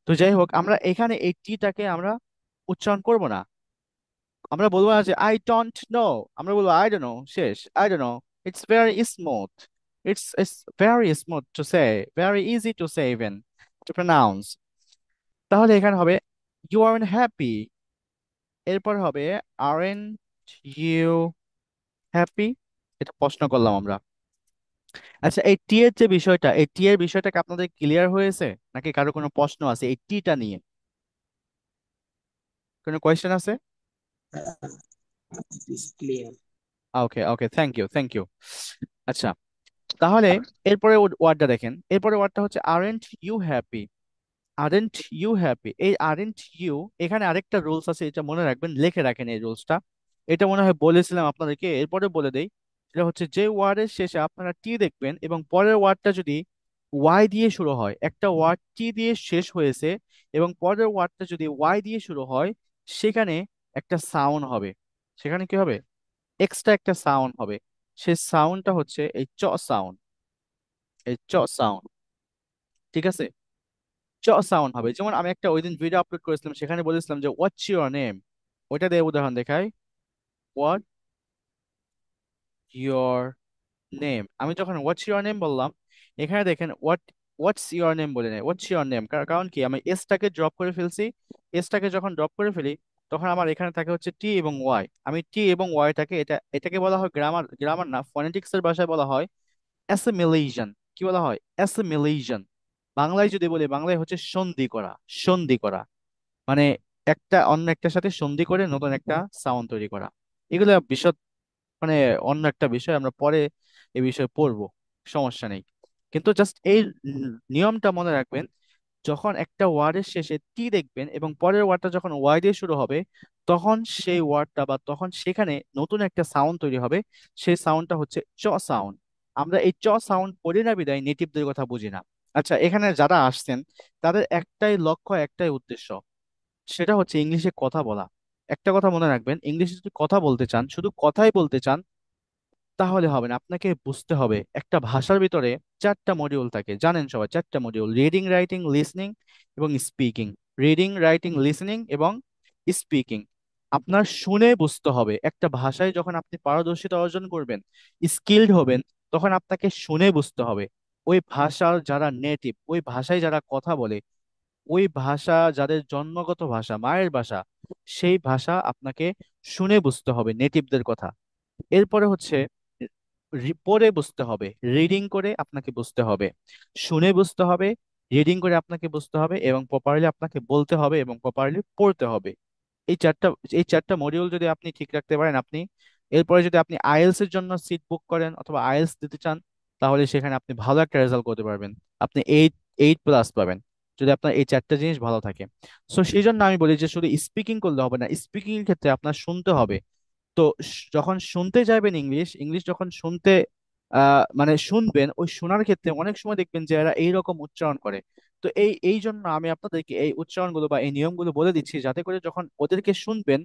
তো যাই হোক, আমরা এখানে এই টিটাকে আমরা উচ্চারণ করব না। আমরা বলবো না যে আই ডোন্ট নো, আমরা বলবো আই ডোন্ট নো, শেষ। I don't know, it's very smooth, it's very smooth to say, very easy to say, even to pronounce. তাহলে এখানে হবে ইউ আর হ্যাপি, এরপর হবে আরএন্ট ইউ হ্যাপি। এটা প্রশ্ন করলাম আমরা। আচ্ছা, এই টি এর যে বিষয়টা, এই টি এর বিষয়টা কি আপনাদের ক্লিয়ার হয়েছে, নাকি কারো কোনো প্রশ্ন আছে এই টিটা নিয়ে? কোনো কোয়েশ্চেন আছে? ওকে okay, thank you, thank you. আচ্ছা, তাহলে এরপরে ওয়ার্ডটা দেখেন। এরপরে ওয়ার্ডটা হচ্ছে আরএন্ট ইউ হ্যাপি। আরএন্ট ইউ হ্যাপি, এই আরএন্ট ইউ, এখানে আরেকটা রুলস আছে, এটা মনে রাখবেন, লিখে রাখেন এই রুলসটা। এটা মনে হয় বলেছিলাম আপনাদেরকে, এরপরে বলে দেই। সেটা হচ্ছে যে ওয়ার্ডের শেষে আপনারা টি দেখবেন এবং পরের ওয়ার্ডটা যদি ওয়াই দিয়ে শুরু হয়, একটা ওয়ার্ড টি দিয়ে শেষ হয়েছে এবং পরের ওয়ার্ডটা যদি ওয়াই দিয়ে শুরু হয়, সেখানে একটা সাউন্ড হবে। সেখানে কি হবে? এক্সট্রা একটা সাউন্ড হবে। সেই সাউন্ডটা হচ্ছে এই চ সাউন্ড, এই চ সাউন্ড। ঠিক আছে? চ সাউন্ড হবে। যেমন আমি একটা ওই দিন ভিডিও আপলোড করেছিলাম, সেখানে বলেছিলাম যে হোয়াটস ইউর নেম, ওইটা দিয়ে উদাহরণ দেখাই। হোয়াট ইউর নেম, আমি যখন হোয়াটস ইউর নেম বললাম, এখানে দেখেন হোয়াট হোয়াটস ইউর নেম বলে নেই, হোয়াটস ইউর নেম, কারণ কি আমি এসটাকে ড্রপ করে ফেলছি। এসটাকে যখন ড্রপ করে ফেলি তখন আমার এখানে থাকে হচ্ছে টি এবং ওয়াই। আমি টি এবং ওয়াইটাকে এটাকে বলা হয় গ্রামার, গ্রামার না, ফনেটিক্স এর ভাষায় বলা হয় অ্যাসিমিলেশন। কি বলা হয়? অ্যাসিমিলেশন। বাংলায় যদি বলি, বাংলায় হচ্ছে সন্ধি করা। সন্ধি করা মানে একটা অন্য একটার সাথে সন্ধি করে নতুন একটা সাউন্ড তৈরি করা। এগুলো বিশদ মানে অন্য একটা বিষয়, আমরা পরে এই বিষয়ে পড়বো, সমস্যা নেই। কিন্তু জাস্ট এই নিয়মটা মনে রাখবেন, যখন একটা ওয়ার্ডের শেষে টি দেখবেন এবং পরের ওয়ার্ডটা যখন ওয়াই দিয়ে শুরু হবে, তখন সেই ওয়ার্ডটা বা তখন সেখানে নতুন একটা সাউন্ড তৈরি হবে। সেই সাউন্ডটা হচ্ছে চ সাউন্ড। আমরা এই চ সাউন্ড পড়ি না বিদায় নেটিভদের কথা বুঝি না। আচ্ছা, এখানে যারা আসছেন তাদের একটাই লক্ষ্য, একটাই উদ্দেশ্য, সেটা হচ্ছে ইংলিশে কথা বলা। একটা কথা মনে রাখবেন, ইংলিশে যদি কথা বলতে চান, শুধু কথাই বলতে চান, তাহলে হবে না। আপনাকে বুঝতে হবে একটা ভাষার ভিতরে চারটা মডিউল থাকে, জানেন সবাই, চারটা মডিউল: রিডিং, রাইটিং, লিসনিং এবং স্পিকিং। রিডিং, রাইটিং, লিসনিং এবং স্পিকিং। আপনার শুনে বুঝতে হবে। একটা ভাষায় যখন আপনি পারদর্শিতা অর্জন করবেন, স্কিলড হবেন, তখন আপনাকে শুনে বুঝতে হবে। ওই ভাষার যারা নেটিভ, ওই ভাষায় যারা কথা বলে, ওই ভাষা যাদের জন্মগত ভাষা, মায়ের ভাষা, সেই ভাষা আপনাকে শুনে বুঝতে হবে, নেটিভদের কথা। এরপরে হচ্ছে পড়ে বুঝতে হবে, রিডিং করে আপনাকে বুঝতে হবে, শুনে বুঝতে হবে, রিডিং করে আপনাকে বুঝতে হবে, এবং প্রপারলি আপনাকে বলতে হবে এবং প্রপারলি পড়তে হবে। এই চারটা এই চারটা মডিউল যদি আপনি ঠিক রাখতে পারেন, আপনি এরপরে যদি আপনি আইএলস এর জন্য সিট বুক করেন অথবা আইএলস দিতে চান, তাহলে সেখানে আপনি ভালো একটা রেজাল্ট করতে পারবেন। আপনি 8+ পাবেন যদি আপনার এই চারটা জিনিস ভালো থাকে। সো সেই জন্য আমি বলি যে শুধু স্পিকিং করলে হবে না, স্পিকিং এর ক্ষেত্রে আপনার শুনতে হবে। তো যখন শুনতে যাবেন, ইংলিশ ইংলিশ যখন শুনতে মানে শুনবেন, ওই শোনার ক্ষেত্রে অনেক সময় দেখবেন যে এরা এইরকম উচ্চারণ করে। তো এই জন্য আমি আপনাদেরকে এই উচ্চারণগুলো বা এই নিয়মগুলো বলে দিচ্ছি, যাতে করে যখন ওদেরকে শুনবেন,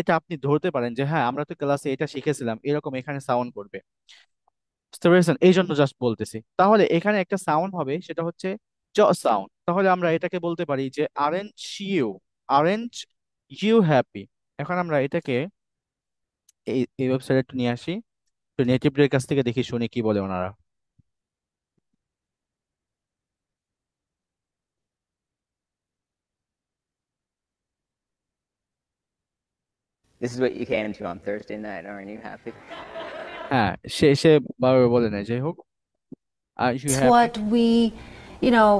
এটা আপনি ধরতে পারেন যে হ্যাঁ, আমরা তো ক্লাসে এটা শিখেছিলাম, এরকম এখানে সাউন্ড করবে। বুঝতে পেরেছেন? এই জন্য জাস্ট বলতেছি। তাহলে এখানে একটা সাউন্ড হবে, সেটা হচ্ছে চ সাউন্ড। তাহলে আমরা এটাকে বলতে পারি যে aren't you, aren't you happy. এখন আমরা এটাকে এই এই ওয়েবসাইটে একটু নিয়ে আসি, তো নেটিভদের কাছ থেকে দেখি শুনি কি বলে ওনারা। This is what you came to on Thursday night. Aren't you happy? হ্যাঁ, সে সে বারবার বলে নাই, যাই হোক। Are you It's happy. what we, you know,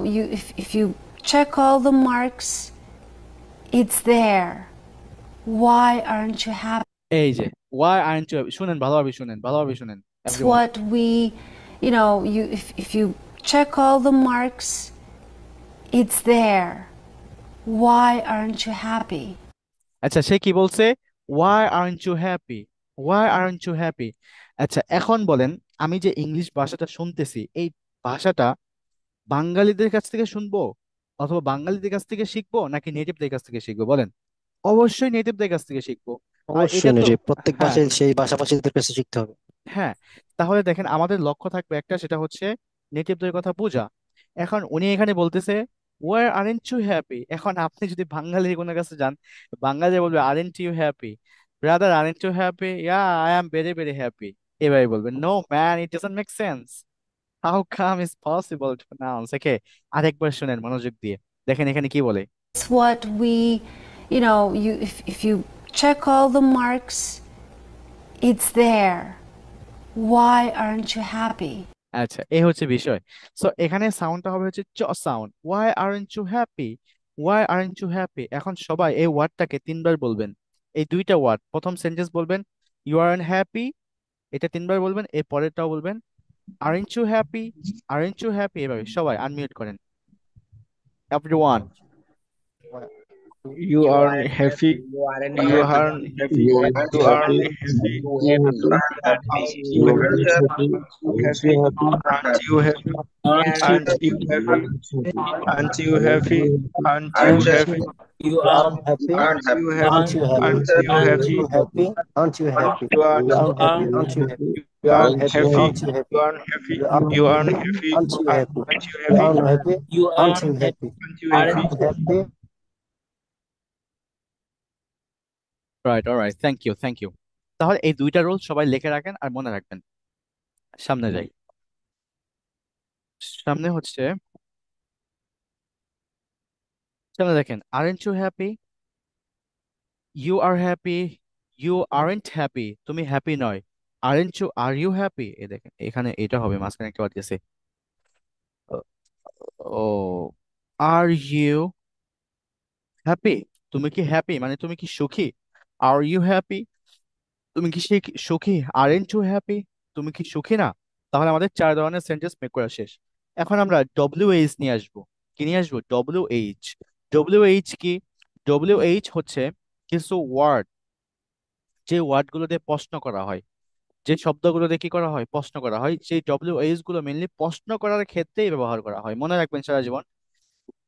if you check all the marks, it's there. Why aren't you happy? এই যে Y aren't you, শুনেন ভালোভাবে, শুনেন ভালোভাবে, শুনেন It's everyone. what we, you know, if you check all the marks, it's there. Why aren't you happy? আচ্ছা, সে কি বলছে? Why aren't you happy, why aren't you happy. আচ্ছা, এখন বলেন, আমি যে ইংলিশ ভাষাটা শুনতেছি, এই ভাষাটা বাঙালিদের কাছ থেকে শুনবো অথবা বাঙালিদের কাছ থেকে শিখবো নাকি নেটিভদের কাছ থেকে শিখবো বলেন? অবশ্যই নেটিভদের কাছ থেকে শিখবো। আর এটা অবশ্যই তো, নেটিভ, প্রত্যেক হ্যাঁ ভাষায় সেই ভাষাভাষীদের কাছে শিখতে হবে। হ্যাঁ, তাহলে দেখেন আমাদের লক্ষ্য থাকবে একটা, সেটা হচ্ছে নেটিভদের কথা বোঝা। এখন উনি এখানে বলতেছে ওয়ার আরেন্ট ইউ হ্যাপি। এখন আপনি যদি বাঙালির কোনো কাছে যান, বাঙালি বলবে aren't you happy, brother aren't you happy, ya I am very very happy. এভাবে বলবেন। No man, it doesn't make sense. How come is possible to pronounce? Okay, আরেকবার শুনেন মনোযোগ দিয়ে, দেখেন এখানে কি বলে। It's what we, you know, if you check all the marks, it's there. Why aren't you happy? আচ্ছা, এই হচ্ছে বিষয়। সো এখানে সাউন্ডটা হবে হচ্ছে চ sound. Why aren't you happy, why aren't you happy. এখন সবাই এই ওয়ার্ডটাকে 3বার বলবেন। এই দুইটা ওয়ার্ড, প্রথম সেন্টেন্স বলবেন ইউ আর হ্যাপি, এটা 3বার বলবেন। এর পরেরটাও বলবেন aren't you happy, aren't you happy. এভাবে সবাই আনমিউট করেন, everyone. You are happy. You aren't You happy. are happy. You are happy. You are happy. Aren't you happy? Aren't you happy? Aren't you happy? Aren't you happy? You are happy, Aren't you happy? aren't you happy? Aren't you Aren't happy? you happy? Aren't you happy? You are You are happy, aren't you happy? you are Aren't happy. aren't you happy? You are happy. You You are are happy, happy. aren't you happy? Aren't you You happy? are happy, aren't you happy? Aren't you happy? Aren't you happy? Right, alright, thank you, thank you. তাহলে এই দুইটা rule সবাই লিখে রাখেন আর মনে রাখবেন। সামনে যাই। সামনে হচ্ছে তাহলে দেখেন, aren't you happy, you are happy, you aren't happy, তুমি হ্যাপি নয়, aren't you, are you happy, এই দেখেন এখানে এটা হবে, মাঝখানে একটা ওয়ার্ড গেছে। ও, আর ইউ হ্যাপি, তুমি কি হ্যাপি মানে তুমি কি সুখী, আর ইউ হ্যাপি, তুমি কি সুখী, আরেন্ট ইউ হ্যাপি, তুমি কি সুখী না। তাহলে আমাদের 4 ধরনের সেন্টেন্স মেক করা শেষ। এখন আমরা ডব্লিউ এইচ নিয়ে আসবো। কি নিয়ে আসবো? W H. ডব্লিউ এইচ কি? ডব্লিউ এইচ হচ্ছে কিছু ওয়ার্ড, যে ওয়ার্ডগুলো দিয়ে প্রশ্ন করা হয়, যে শব্দগুলো দিয়ে কি করা হয়, প্রশ্ন করা হয়, সেই ডব্লিউ এইচ গুলো মেনলি প্রশ্ন করার ক্ষেত্রেই ব্যবহার করা হয়, মনে রাখবেন সারা জীবন।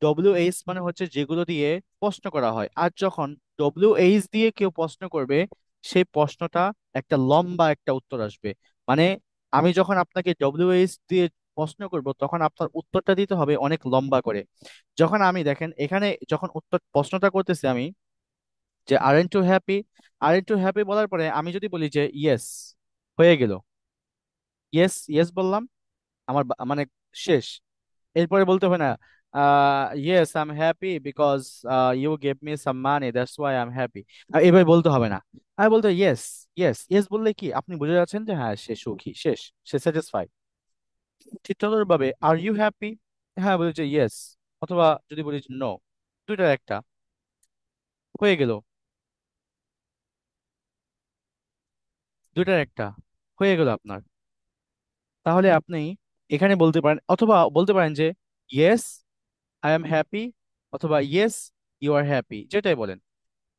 ডব্লিউএইচ মানে হচ্ছে যেগুলো দিয়ে প্রশ্ন করা হয়। আর যখন ডব্লিউএইচ দিয়ে কেউ প্রশ্ন করবে, সেই প্রশ্নটা একটা লম্বা একটা উত্তর আসবে। মানে আমি যখন আপনাকে ডব্লিউএইচ দিয়ে প্রশ্ন করব, তখন আপনার উত্তরটা দিতে হবে অনেক লম্বা করে। যখন আমি দেখেন এখানে যখন উত্তর প্রশ্নটা করতেছি আমি, যে aren't two happy, aren't two happy বলার পরে আমি যদি বলি যে ইয়েস, হয়ে গেল, ইয়েস ইয়েস বললাম, আমার মানে শেষ। এরপরে বলতে হবে না yes I am happy because you gave me some money that's why I am happy, এভাবে বলতে হবে না। আমি বলতে ইয়েস, ইয়েস ইয়েস বললে কি আপনি বুঝে যাচ্ছেন যে হ্যাঁ সে সুখী, শেষ, সে স্যাটিসফাইড। ঠিক ভাবে আর ইউ হ্যাপি, হ্যাঁ বলি যে ইয়েস, অথবা যদি বলি নো, দুইটার একটা, হয়ে গেল, দুইটার একটা, হয়ে গেল আপনার। তাহলে আপনি এখানে বলতে পারেন, অথবা বলতে পারেন যে ইয়েস আই এম হ্যাপি, অথবা ইয়েস ইউ আর হ্যাপি, যেটাই বলেন।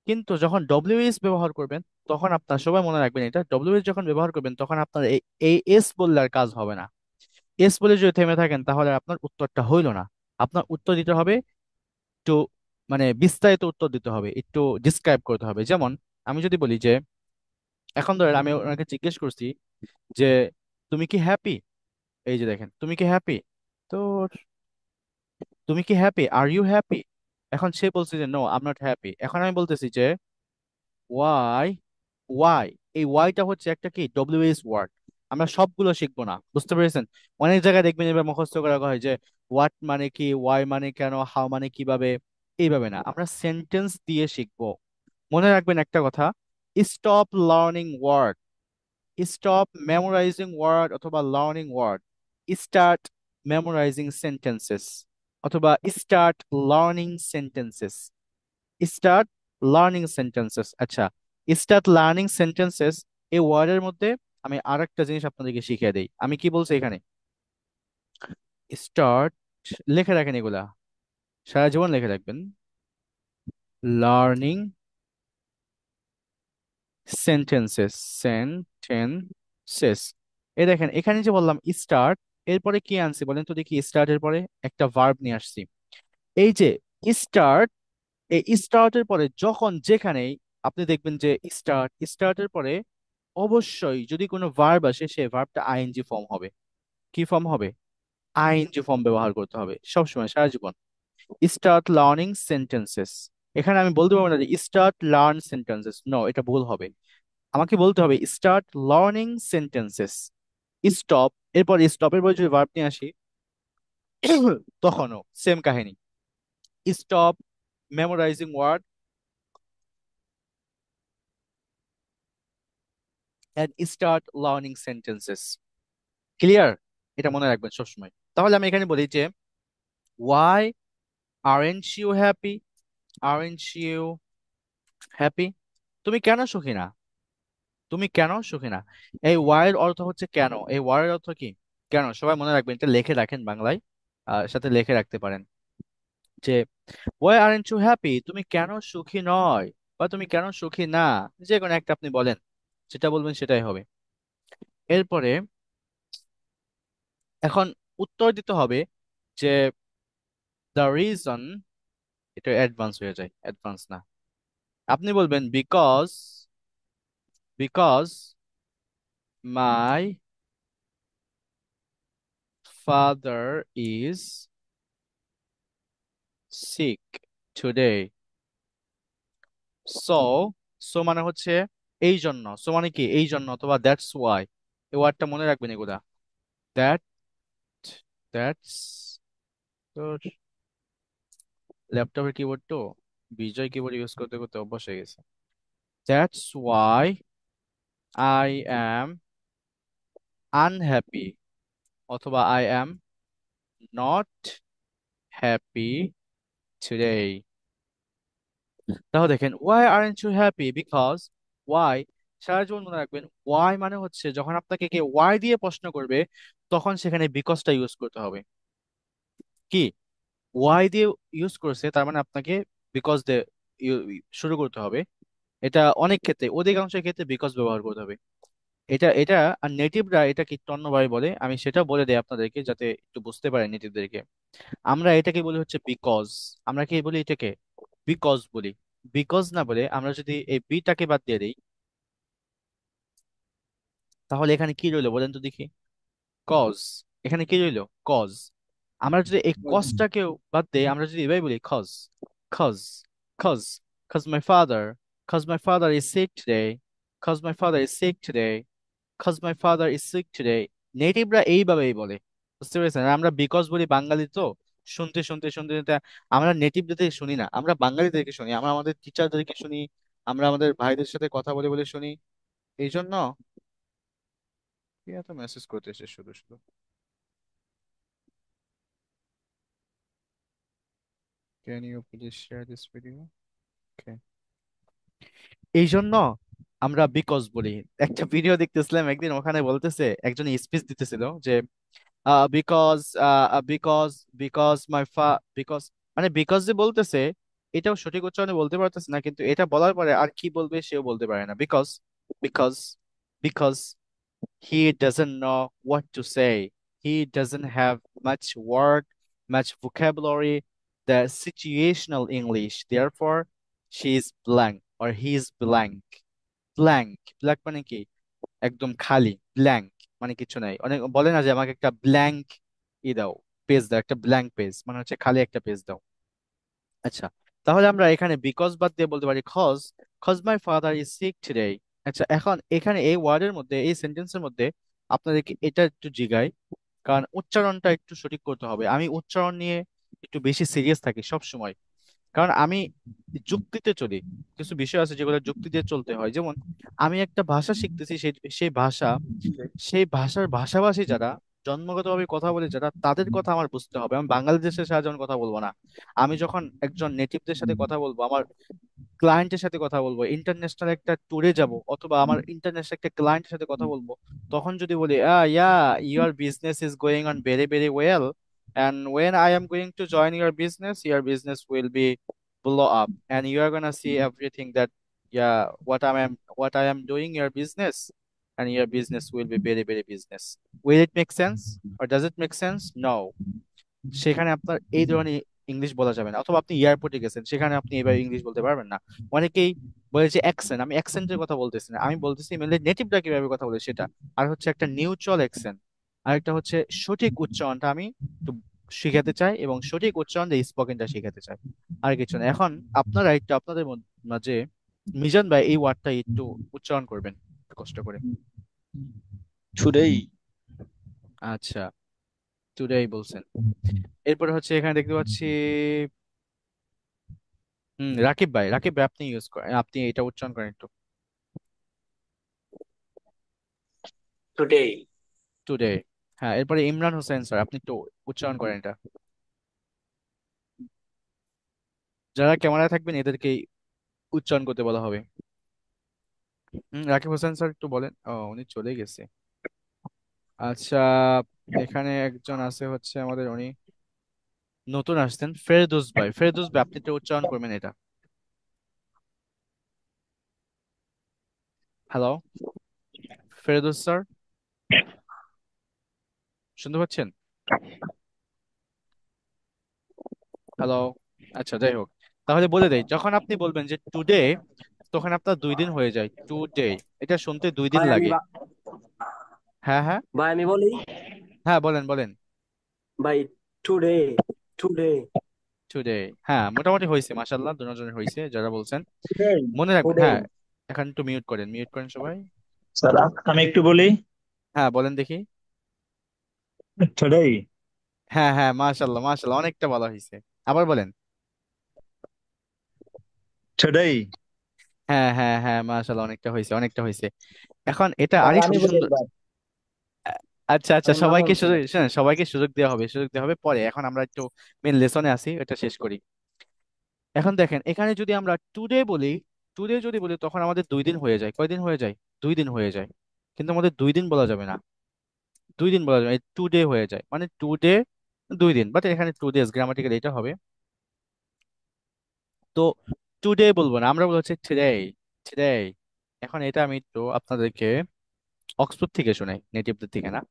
কিন্তু যখন ডব্লিউএস ব্যবহার করবেন, তখন আপনার সবাই মনে রাখবেন, এটা ডব্লিউএস যখন ব্যবহার করবেন তখন আপনার এই এই এস বললে আর কাজ হবে না। এস বলে যদি থেমে থাকেন তাহলে আপনার উত্তরটা হইল না। আপনার উত্তর দিতে হবে একটু, মানে বিস্তারিত উত্তর দিতে হবে, একটু ডিসক্রাইব করতে হবে। যেমন আমি যদি বলি যে, এখন ধরেন আমি ওনাকে জিজ্ঞেস করছি যে তুমি কি হ্যাপি, এই যে দেখেন তুমি কি হ্যাপি, তো তুমি কি হ্যাপি, আর ইউ হ্যাপি, এখন সে বলছে যে no I am not happy. এখন আমি বলতেছি যে ওয়াই, ওয়াই, এই ওয়াইটা হচ্ছে একটা কি ডব্লিউএস ওয়ার্ড। আমরা সবগুলো শিখবো না, বুঝতে পেরেছেন? অনেক জায়গায় দেখবেন এবার মুখস্থ করা হয় যে হোয়াট মানে কি, ওয়াই মানে কেন, হাউ মানে কিভাবে, এইভাবে না, আমরা সেন্টেন্স দিয়ে শিখবো। মনে রাখবেন একটা কথা, stop learning word, stop memorising word অথবা learning word, start memorising sentences, অথবা start learning sentences, start learning sentences. আচ্ছা, স্টার্ট লার্নিং সেন্টেন্সেস এই ওয়ার্ডের মধ্যে আমি আর একটা জিনিস আপনাদেরকে শিখিয়ে দেই। আমি কি বলছি এখানে, স্টার্ট, লিখে রাখেন এগুলা, সারা জীবন লিখে রাখবেন, লার্নিং সেন্টেন্সেস, সেন্টেন্সেস। এই দেখেন এখানে যে বললাম স্টার্ট, এরপরে কি আনছি বলেন তো দেখি, স্টার্টের পরে একটা ভার্ব নিয়ে আসছি। এই যে স্টার্ট, এই স্টার্টের পরে যখন যেখানেই আপনি দেখবেন যে স্টার্ট, স্টার্টের পরে অবশ্যই যদি কোনো ভার্ব আসে, সেই ভার্বটা আইএনজি ফর্ম হবে। কি ফর্ম হবে? আইএনজি ফর্ম ব্যবহার করতে হবে সবসময় সারা জীবন। স্টার্ট লার্নিং সেন্টেন্সেস, এখানে আমি বলতে পারবো না যে স্টার্ট লার্ন সেন্টেন্সেস, নো, এটা ভুল হবে। আমাকে বলতে হবে স্টার্ট লার্নিং সেন্টেন্সেস। স্টপ, এরপর স্টপের পরে যদি ভার্ব নিয়ে আসি তখনও সেম কাহিনী, stop memorising word and start learning sentences. Clear? এটা মনে রাখবেন সবসময়। তাহলে আমি এখানে বলি যে why aren't you happy, aren't you happy, তুমি কেন সুখী না, তুমি কেন সুখী না। এই why এর অর্থ হচ্ছে কেন, এই why এর অর্থ কি, কেন। সবাই মনে রাখবেন, এটা লিখে রাখেন বাংলায়, সাথে লিখে রাখতে পারেন যে why aren't you happy, তুমি কেন সুখী নয়, বা তুমি কেন সুখী না, যে কোনো একটা আপনি বলেন, যেটা বলবেন সেটাই হবে। এরপরে এখন উত্তর দিতে হবে যে দ্য রিজন, এটা অ্যাডভান্স হয়ে যায়, অ্যাডভান্স না, আপনি বলবেন because, because my father is sick today. So, so মানে হচ্ছে এই জন্য, সো মানে কি এই জন্য, অথবা দ্যাটস ওয়াই, এই ওয়ার্ডটা মনে রাখবেন এগুলা, দ্যাট, দ্যাটস, ল্যাপটপের কিবোর্ড তো বিজয় কিবোর্ড ইউজ করতে করতে অভ্যাস হয়ে গেছে। That's why I am unhappy অথবা I am not happy today. তাহলে দেখেন why aren't you happy, because why, সারা জীবন মনে রাখবেন ওয়াই মানে হচ্ছে যখন আপনাকে কে ওয়াই দিয়ে প্রশ্ন করবে তখন সেখানে বিকজটা ইউজ করতে হবে। কি ওয়াই দিয়ে ইউজ করছে তার মানে আপনাকে বিকজ দিয়ে শুরু করতে হবে। এটা অনেক ক্ষেত্রে, অধিকাংশ ক্ষেত্রে বিকজ ব্যবহার করতে হবে। এটা আর নেটিভরা এটা কি একটু অন্যভাবে বলে, আমি সেটা বলে দেই আপনাদেরকে যাতে একটু বুঝতে পারেন নেটিভদেরকে। আমরা এটাকে বলি হচ্ছে বিকজ। আমরা কি বলি এটাকে? বিকজ বলি। বিকজ না বলে আমরা যদি এই বিটাকে বাদ দিয়ে দিই তাহলে এখানে কি রইলো বলেন তো দেখি? কজ। এখানে কি রইলো? কজ। আমরা যদি এই কজটাকেও বাদ দিই, আমরা যদি এভাবে বলি খজ, খজ, খজ, cause my father, cause my father is sick today, cause my father is sick today, cause my father is sick today. নেটিভরা এইভাবেই বলে, বুঝতে পেরেছেন? আর আমরা বিকজ বলি বাঙালি তো, শুনতে শুনতে শুনতে শুনতে আমরা নেটিভদের শুনি না, আমরা বাঙালিদেরকে শুনি, আমরা আমাদের টিচারদেরকে শুনি, আমরা আমাদের ভাইদের সাথে কথা বলে বলে শুনি। এই জন্য কি এত মেসেজ করতেছে শুধু শুধু? Can you please share this video? Okay. এই জন্য আমরা বিকজ বলি। একটা ভিডিও দেখতেছিলাম একদিন, ওখানে বলতেছে একজন স্পিচ দিতেছিল যে because because because my because, মানে বিকজ যে বলতেছে এটাও সঠিক উচ্চারণে বলতে পারতেছে না, কিন্তু এটা বলার পরে আর কি বলবে সেও বলতে পারে না। Because, because, because he doesn't know what to say. He doesn't have much word, much vocabulary, the situational English. Therefore, she is blank or he is blank. Blank. Blank মানে কি? একদম খালি। Blank মানে কিছু নাই। অনেক বলে না যে আমাকে একটা ব্ল্যাঙ্ক দাও, পেজ দাও, একটা ব্ল্যাঙ্ক পেজ মানে হচ্ছে খালি একটা পেজ দাও। আচ্ছা, তাহলে আমরা এখানে বিকজ বাদ দিয়ে বলতে পারি cause, cause my father is sick today. আচ্ছা, এখন এখানে এই ওয়ার্ডের মধ্যে, এই সেন্টেন্সের মধ্যে আপনাদেরকে এটা একটু জিগাই, কারণ উচ্চারণটা একটু সঠিক করতে হবে। আমি উচ্চারণ নিয়ে একটু বেশি সিরিয়াস থাকি সব সময়, কারণ আমি যুক্তিতে চলি। কিছু বিষয় আছে যেগুলো যুক্তি দিয়ে চলতে হয়। যেমন আমি একটা ভাষা শিখতেছি, সেই সেই ভাষা, সেই ভাষার ভাষাভাষী যারা, জন্মগতভাবে কথা বলে যারা, তাদের কথা আমার বুঝতে হবে। আমি বাংলাদেশের সাথে যেমন কথা বলবো না, আমি যখন একজন নেটিভদের সাথে কথা বলবো, আমার ক্লায়েন্টের সাথে কথা বলবো, ইন্টারন্যাশনাল একটা ট্যুরে যাব অথবা আমার ইন্টারন্যাশনাল একটা ক্লায়েন্টের সাথে কথা বলবো, তখন যদি বলি ya your business is going on very very well and when I am going to join your business will be blow up and you are gonna see everything that yeah what I am doing your business and your business will be very very business. Will it make sense or does it make sense? No. সেখানে আপনার এই ধরনের English বলা যাবে না। অথবা আপনি এয়ারপোর্টে গেছেন, সেখানে আপনি এভাবে ইংলিশ বলতে পারবেন না। অনেকেই বলে যে অ্যাকসেন্ট, আমি অ্যাকসেন্টের কথা বলতেছি না, আমি বলতেছি মেনলি নেটিভরা কিভাবে কথা বলে সেটা। আর হচ্ছে একটা নিউট্রাল অ্যাকসেন্ট, আর একটা হচ্ছে সঠিক উচ্চারণটা আমি একটু শিখাতে চাই এবং সঠিক উচ্চারণ দিয়ে স্পোকেনটা শিখাতে চাই, আর কিছু না। এখন আপনারা একটু আপনাদের মাঝে মিজান ভাই এই ওয়ার্ডটা একটু উচ্চারণ করবেন একটু কষ্ট করে। টুডেই। আচ্ছা, টুডেই বলছেন। এরপরে হচ্ছে এখানে দেখতে পাচ্ছি রাকিব ভাই, রাকিব ভাই আপনি ইউজ করেন, আপনি এটা উচ্চারণ করেন একটু। টুডে। টুডে। হ্যাঁ, এরপরে ইমরান হোসেন স্যার, আপনি একটু উচ্চারণ করেন এটা। যারা ক্যামেরায় থাকবেন এদেরকে উচ্চারণ করতে বলা হবে। রাকিব হোসেন স্যার একটু বলেন। ও, উনি চলে গেছে। আচ্ছা, এখানে একজন আছে হচ্ছে আমাদের, উনি নতুন আসছেন, ফেরদৌস ভাই। ফেরদৌস ভাই আপনি একটু উচ্চারণ করবেন এটা। হ্যালো ফেরদৌস স্যার, শুনতে পাচ্ছেন? হ্যালো। আচ্ছা, যাই হোক, তাহলে বলে দেই, যখন আপনি বলবেন যে টুডে, তখন আপনার 2 দিন হয়ে যায়। টুডে, এটা শুনতে 2 দিন ভাই আমি লাগে। হ্যাঁ হ্যাঁ ভাই আমি বলি হ্যাঁ, বলেন বলেন। ভাই টুডে, টুডে, টুডে। হ্যাঁ, মোটামুটি হয়েছে, মাশাল্লাহ, দুজনের হয়েছে যারা বলছেন। টুডেই। মনে রাখবেন। টুডে। হ্যাঁ, এখন একটু মিউট করেন, মিউট করেন সবাই। স্যার আমি একটু বলি। হ্যাঁ, বলেন দেখি। টুডেই। হ্যাঁ হ্যাঁ, মাশাল্লাহ মাশাল্লাহ, অনেকটা বলা হয়েছে। আবার বলেন। today. হ্যাঁ হ্যাঁ হ্যাঁ, মাশাআল্লাহ, অনেকটা হয়েছে, অনেকটা হয়েছে। এখন এটা স্যার আরেকটু আমি বলি সুন্দর। একবার। আচ্ছা আচ্ছা, আমার মামা সবাইকে বলছে। সুযোগ, শোনেন, সবাইকে সুযোগ দেওয়া হবে, সুযোগ দেওয়া হবে পরে। এখন আমরা একটু মেন লেসনে আসি, এটা শেষ করি। এখন দেখেন, এখানে যদি আমরা টুডে বলি, টুডে যদি বলি, তখন আমাদের 2 দিন হয়ে যায়। কয়দিন হয়ে যায়? 2 দিন হয়ে যায়। কিন্তু আমাদের 2 দিন বলা যাবে না, 2 দিন বলা যাবে, টুডে হয়ে যায়, মানে টুডে 2 দিন, বাট এখানে টু ডেজ গ্রামাটিক্যালি এটা হবে। তো টুডে বলবো না, আমরা বলবো হচ্ছে টুডে, টুডে। এখন এটা আমি একটু আপনাদেরকে অক্সফোর্ড থেকে শোনাই, নেটিভদের থেকে না।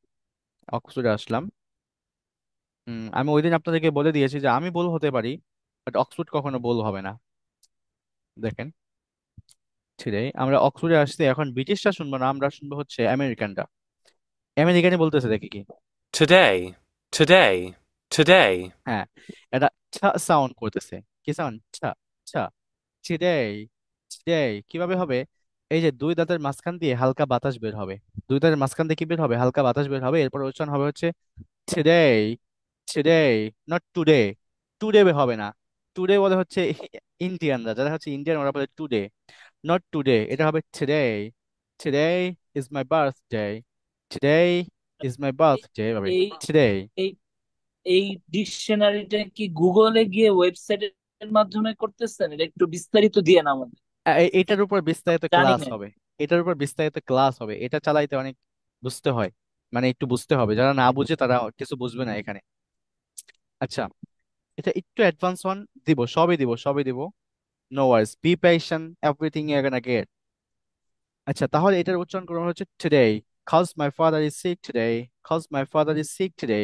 অক্সফোর্ডে আসলাম। আমি ওই দিন আপনাদেরকে বলে দিয়েছি যে আমি ভুল হতে পারি, বাট অক্সফোর্ড কখনো ভুল হবে না। দেখেন, টুডে আমরা অক্সফোর্ডে আসছি, এখন ব্রিটিশরা শুনবো না, আমরা শুনবো হচ্ছে আমেরিকানরা। আমেরিকানে বলতেছে দেখি কি। Today, today, today. হ্যাঁ, এটা সাউন্ড করতেছে। কি সাউন্ড? ছা। টুডে, টুডে কিভাবে হবে? এই যে দুই দাঁতের মাঝখান দিয়ে হালকা বাতাস বের হবে, দুই দাঁতের মাঝখান দিয়ে কি বের হবে? হালকা বাতাস বের হবে, এরপর উচ্চারণ হবে হচ্ছে today, today, not today. Today হবে না, টুডে বলে হচ্ছে ইন্ডিয়ানরা, যারা হচ্ছে ইন্ডিয়ান, ওরা বলে টুডে, নট টুডে। এটা হবে today, today is my birthday, today is my birthday ভাবে, এই টুডে। এই এই ডিকশনারিটা কি গুগলে গিয়ে ওয়েবসাইটের মাধ্যমে করতেছেন? এটা একটু বিস্তারিত দিয়ে না আমাদের। এটার উপর বিস্তারিত জানি ক্লাস না। হবে, এটার উপর বিস্তারিত ক্লাস হবে। এটা চালাইতে অনেক বুঝতে হয়, মানে একটু বুঝতে হবে, যারা না বুঝে তারা কিছু বুঝবে না এখানে। আচ্ছা, এটা একটু অ্যাডভান্স ওয়ান দিব, সবই দিব, সবই দিব। No worries, be patient, everything you gonna get. আচ্ছা, তাহলে এটার উচ্চারণ করা হচ্ছে today, cause my father is sick today, cause my father is sick today.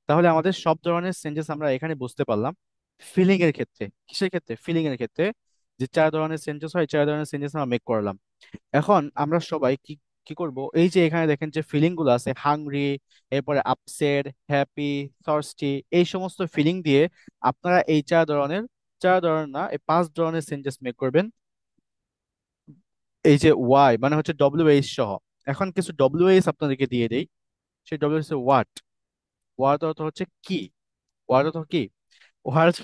তাহলে আমাদের সব ধরনের সেন্টেন্স আমরা এখানে বুঝতে পারলাম। ফিলিং এর ক্ষেত্রে, কিসের ক্ষেত্রে? ফিলিং এর ক্ষেত্রে, যে 4 ধরনের সেন্টেন্স হয়, 4 ধরনের সেন্টেন্স আমরা মেক করলাম। এখন আমরা সবাই কি কি করব? এই যে এখানে দেখেন যে ফিলিং গুলো আছে, হাংরি, এরপরে আপসেট, হ্যাপি, থার্স্টি, এই সমস্ত ফিলিং দিয়ে আপনারা এই 4 ধরনের, 4 ধরনের না, এই 5 ধরনের সেন্টেন্স মেক করবেন। এই যে ওয়াই মানে হচ্ছে ডব্লিউ এইচ সহ। এখন কিছু ডব্লিউ এইচ আপনাদেরকে দিয়ে দেই। সেই ডব্লিউ হচ্ছে ওয়াট, ওয়ার্ড অর্থ হচ্ছে কি, ওয়ার্ড অর্থ কি, ওয়ার্ড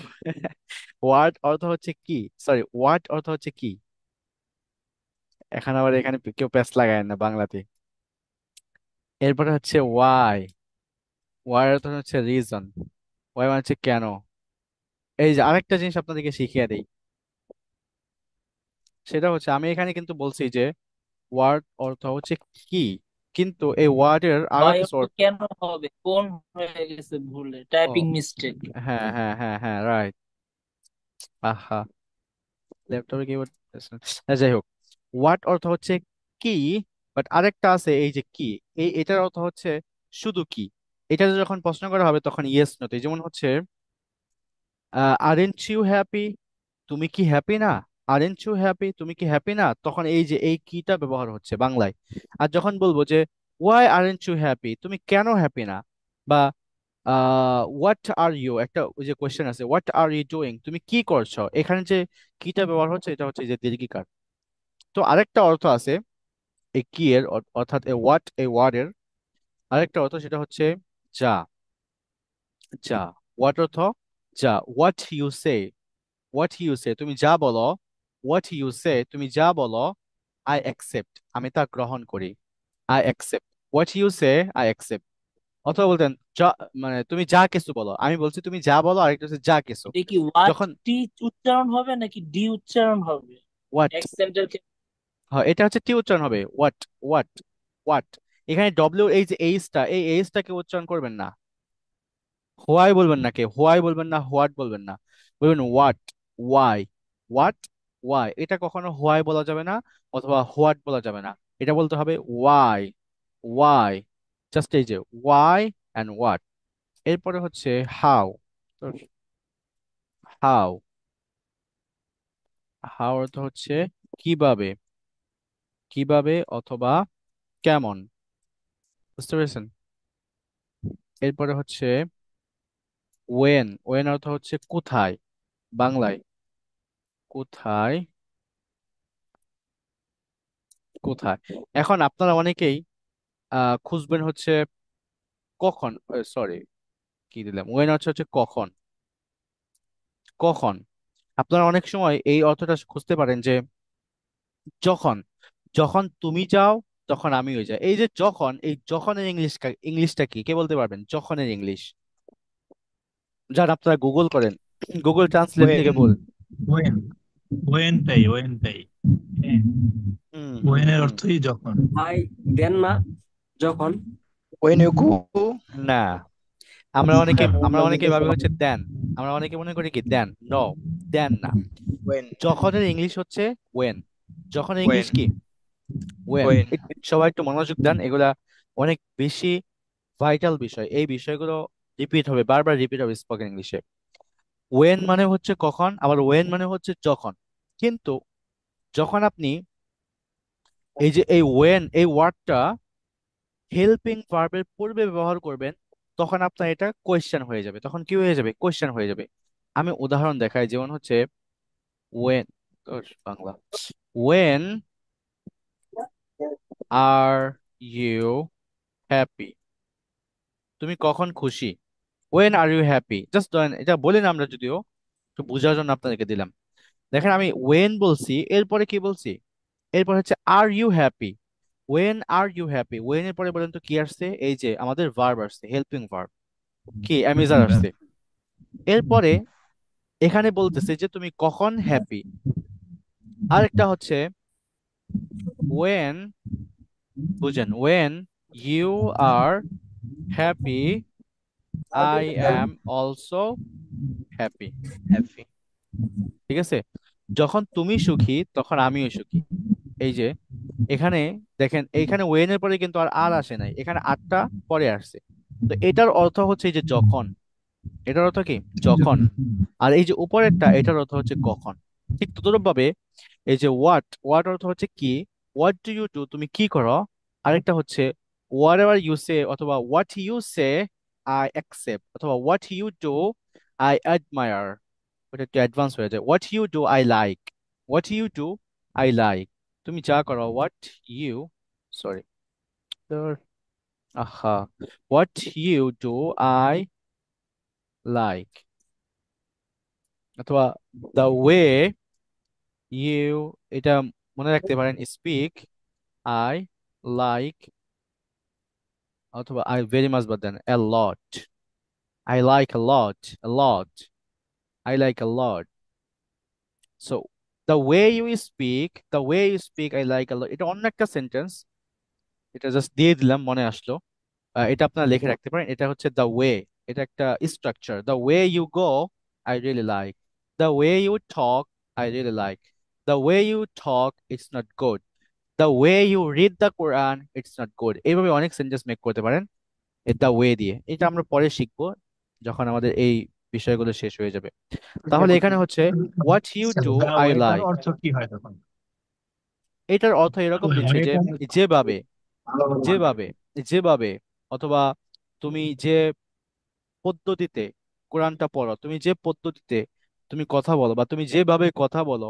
ওয়ার্ড অর্থ হচ্ছে কি, সরি, ওয়াট অর্থ হচ্ছে কি। এখন আবার এখানে কেউ প্যাচ লাগায় না বাংলাতে। এরপরে হচ্ছে ওয়াই, ওয়াই অর্থ হচ্ছে রিজন, ওয়াই মানে হচ্ছে কেন। এই যে আরেকটা জিনিস আপনাদেরকে শিখিয়ে দেই, সেটা হচ্ছে আমি এখানে কিন্তু বলছি যে ওয়ার্ড অর্থ হচ্ছে কি, কিন্তু এই ওয়ার্ডের আরো ওয়াই কিছু অর্থ অর্থ। কেন হবে? কোন হয়ে গেছে ভুলে, ও, টাইপিং মিস্টেক। হ্যাঁ হ্যাঁ হ্যাঁ হ্যাঁ, রাইট। আহা, ল্যাপটপে কিবোর্ড। যাই হোক, হোয়াট অর্থ হচ্ছে কি, বাট আরেকটা আছে এই যে কি, এটার অর্থ হচ্ছে শুধু কি। এটা যখন প্রশ্ন করা হবে তখন ইয়েস নতে, যেমন হচ্ছে আরেন্ট ইউ হ্যাপি, তুমি কি হ্যাপি না? আরেন্ট ইউ হ্যাপি, তুমি কি হ্যাপি না? তখন এই যে এই কিটা ব্যবহার হচ্ছে বাংলায়। আর যখন বলবো যে ওয়াই আরেন্ট ইউ হ্যাপি, তুমি কেন হ্যাপি না? বা হোয়াট আর ইউ, একটা ওই যে কোয়েশ্চেন আছে, হোয়াট আর ইউ ডুইং, তুমি কি করছো, এখানে যে কিটা ব্যবহার হচ্ছে এটা হচ্ছে এই যে দীর্ঘিকার। তো আরেকটা অর্থ আছে এই কি এর, অর্থাৎ এ হোয়াট, এই ওয়ার্ড এর আরেকটা অর্থ, সেটা হচ্ছে যা, যা। হোয়াট অর্থ যা, what you say, what you say, তুমি যা বলো, হোয়াট ইউ সে, তুমি যা বলো, আই অ্যাকসেপ্ট, আমি তা গ্রহণ করি, I accept, what you say, I accept. অথবা বলতেন যা, মানে তুমি যা কিছু বলো, আমি বলছি তুমি যা বলো, আরেকটা হচ্ছে যা কিছু। এটা কি ওয়াট যখন টি উচ্চারণ হবে নাকি ডি উচ্চারণ হবে? হোয়াট, অ্যাকসেন্টের ক্ষেত্রে হয় এটা হচ্ছে টি উচ্চারণ হবে, হোয়াট, হোয়াট, হোয়াট। এখানে ডব্লিউ, এই যে এইচটা, এই এইচটাকে উচ্চারণ করবেন না, হোয়াই বলবেন না, কে হোয়াই বলবেন না, হোয়াট বলবেন না, বলবেন হোয়াট, ওয়াই, হোয়াট, ওয়াই। এটা কখনো হোয়াই বলা যাবে না, অথবা হোয়াট বলা যাবে না, এটা বলতে হবে ওয়াই, ওয়াই, জাস্ট এই যে ওয়াই অ্যান্ড হোয়াট। এরপরে হচ্ছে হাউ, হাউ, হাউ অর্থ হচ্ছে কিভাবে, কিভাবে অথবা কেমন, বুঝতে পেরেছেন? এরপরে হচ্ছে ওয়েন, ওয়েন অর্থ হচ্ছে কোথায়, বাংলায় কোথায়, কোথায়। এখন আপনারা অনেকেই খুঁজবেন হচ্ছে কখন, সরি, কি দিলাম, ওয়েন হচ্ছে হচ্ছে কখন, কখন। আপনারা অনেক সময় এই অর্থটা খুঁজতে পারেন যে যখন যখন তুমি যাও তখন আমিও যাই। এই যে যখন, এই যখনের ইংলিশটা কি কে বলতে পারবেন? যখনের ইংলিশ যারা আপনারা গুগল করেন, গুগল ট্রান্সলেট থেকে when ball. when when when এর অর্থই যখন। ভাই দেন না যখন। when you go না, আমরা অনেকে ভাবি হচ্ছে দেন, আমরা অনেকে মনে করি কি দেন, নো, দেন না। when যখনের ইংলিশ হচ্ছে ওয়েন। যখনের ইংলিশ কি? ওয়েন। when সবাই একটু মনোযোগ দেন, এগুলা অনেক বেশি ভাইটাল বিষয়। এই বিষয়গুলো রিপিট হবে, বারবার রিপিট হবে স্পোকেন ইংলিশে। ওয়েন মানে হচ্ছে কখন, আবার ওয়েন মানে হচ্ছে যখন। কিন্তু যখন আপনি এই যে এই ওয়েন এই ওয়ার্ডটা হেল্পিং ভার্বের পূর্বে ব্যবহার করবেন, তখন আপনার এটা কোয়েশ্চেন হয়ে যাবে। তখন কি হয়ে যাবে? কোয়েশ্চেন হয়ে যাবে। আমি উদাহরণ দেখাই, যেমন হচ্ছে when, Bangla, when are you happy, তুমি কখন খুশি? When are you happy, just ধরেন এটা বলি না আমরা, যদিও একটু বোঝার জন্য আপনাদেরকে দিলাম। দেখেন আমি ওয়েন বলছি, এরপরে কি বলছি? এরপর হচ্ছে are you happy. When are you happy, when এর পরে বলেন তো কি আসছে? এই যে আমাদের ভার্ব আসছে, হেল্পিং ভার্ব, কি অ্যামিজার আসছে। এরপরে এখানে বলতেছে যে তুমি কখন হ্যাপি। আরেকটা হচ্ছে ওয়েন, বুঝেন, when you are happy I am also happy. happy ঠিক আছে? যখন তুমি সুখী তখন আমিও সুখী। এই যে এখানে দেখেন, এইখানে ওয়েন এর পরে কিন্তু আর আসে নাই, এখানে আরটা পরে আসছে। তো এটার অর্থ হচ্ছে এই যে যখন, এটার অর্থ কি? যখন। আর এই যে উপরেরটা, এটার অর্থ হচ্ছে কখন। ঠিক তদ্রূপ ভাবে এই যে হোয়াট, হোয়াট অর্থ হচ্ছে কি, হোয়াট ডু ইউ ডু, তুমি কি করো। আরেকটা হচ্ছে হোয়াট এভার ইউ সে, অথবা what you say I accept, অথবা what you do I admire. ওটা একটু অ্যাডভান্স হয়ে যায়। What you do I like, what you do I like, তুমি যা করো। হোয়াট ইউ, সরি, আহা, what you do I like, অথবা দ্য ওয়ে ইউ, এটা মনে রাখতে পারেন, স্পিক আই লাইক, অথবা আই ভেরি মাচ, বাদ দেন a lot, I like a lot, a lot, I like a lot. So the way you speak, the way you speak I like a lot, এটা অন্য একটা sentence, এটা just দিয়ে দিলাম, মনে আসলো। এটা আপনারা লিখে রাখতে পারেন। এটা হচ্ছে দ্য ওয়ে, এটা একটা structure. The way you go I really like, the way you talk I really like, the way you talk it's not good, the way you read the Quran it's not good. এইভাবে অনেক sentence make করতে পারেন the way দিয়ে। এটা আমরা পরে শিখবো যখন আমাদের এই বিষয়গুলো শেষ হয়ে যাবে। তাহলে এখানে হচ্ছে হোয়াট ইউ ডু আই এটার লাইক, অর্থ কি হয় তখন? এটার অর্থ এরকম দিচ্ছে যে যেভাবে, যেভাবে, যেভাবে, অথবা তুমি যে পদ্ধতিতে কোরআনটা পড়ো, তুমি যে পদ্ধতিতে তুমি কথা বলো, বা তুমি যেভাবে কথা বলো,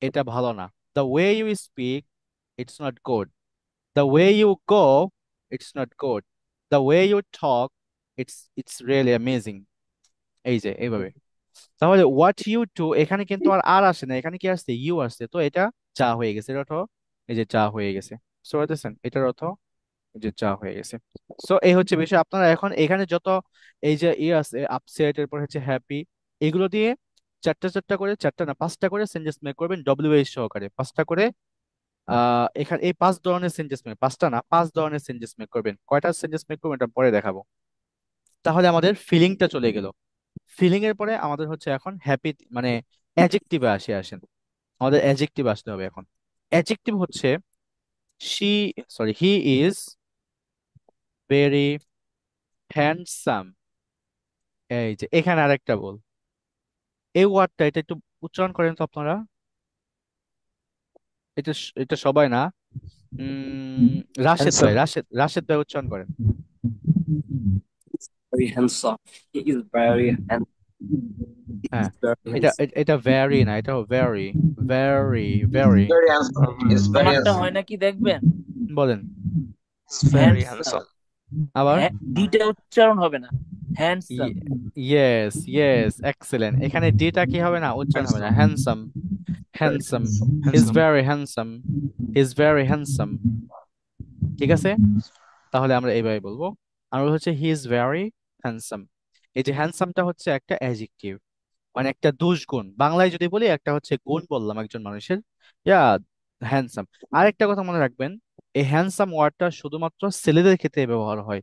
এটা ভালো না। The way you speak it's not good, the way you go it's not good, the way you talk it's really amazing. এই যে এইভাবে। তাহলে হোয়াট ইউ ডু, এখানে কিন্তু আর আসে না, এখানে কি আসছে? ইউ আসছে। তো এটা যা হয়ে গেছে, এর অর্থ এই যে যা হয়ে গেছে। বুঝতে পারতেছেন? এটার অর্থ এই যে যা হয়ে গেছে। সো এই হচ্ছে বিষয়। আপনারা এখন এখানে যত এই যে আছে, আপসেট, এরপর হচ্ছে হ্যাপি, এগুলো দিয়ে চারটা চারটা করে, চারটা না পাঁচটা করে সেন্টেন্স মেক করবেন ডব্লিউএইচ সহকারে, পাঁচটা করে। এখানে এই 5 ধরনের সেন্টেন্স মেক, পাঁচটা না 5 ধরনের সেন্টেন্স মেক করবেন। কয়টা সেন্টেন্স মেক করবেন এটা পরে দেখাবো। তাহলে আমাদের ফিলিংটা চলে গেল। ফিলিং এর পরে আমাদের হচ্ছে এখন হ্যাপি, মানে অ্যাডজেক্টিভে আসেন। আমাদের অ্যাডজেক্টিভ আসতে হবে এখন। অ্যাডজেক্টিভ হচ্ছে she, sorry, he is very handsome. এই যে এখানে আরেকটা বল, এই ওয়ার্ডটা, এটা একটু উচ্চারণ করেন তো আপনারা। এটা সবাই না, রাশেদ ভাই, handsome রাশেদ ভাই উচ্চারণ করেন। Very handsome. He is very handsome. হ্যাঁ, এটা ভেরি না, এটা very very very. very handsome is very আমারটা handsome হয় নাকি দেখবেন? বলেন is very handsome আবার। হ্যাঁ, ডিটা উচ্চারণ হবে না, হ্যান্ডসাম ইয়েস ইয়েস এক্সেলেন্ট। এখানে ডিটা কি হবে না, উচ্চারণ হবে না, handsome handsome, is handsome, very handsome, is very handsome. ঠিক আছে, তাহলে আমরা এইভাবে বলবো। আমরা হচ্ছে হি ইজ ভেরি হ্যান্ডসাম। এই যে হ্যান্ডসামটা হচ্ছে একটা অ্যাডজেক্টিভ, মানে একটা দুষ্গুণ। বাংলায় যদি বলি একটা হচ্ছে গুণ বললাম একজন মানুষের, ইয়া হ্যান্ডসাম। আরেকটা কথা মনে রাখবেন, এই হ্যান্ডসাম ওয়ার্ডটা শুধুমাত্র ছেলেদের ক্ষেত্রে ব্যবহার হয়।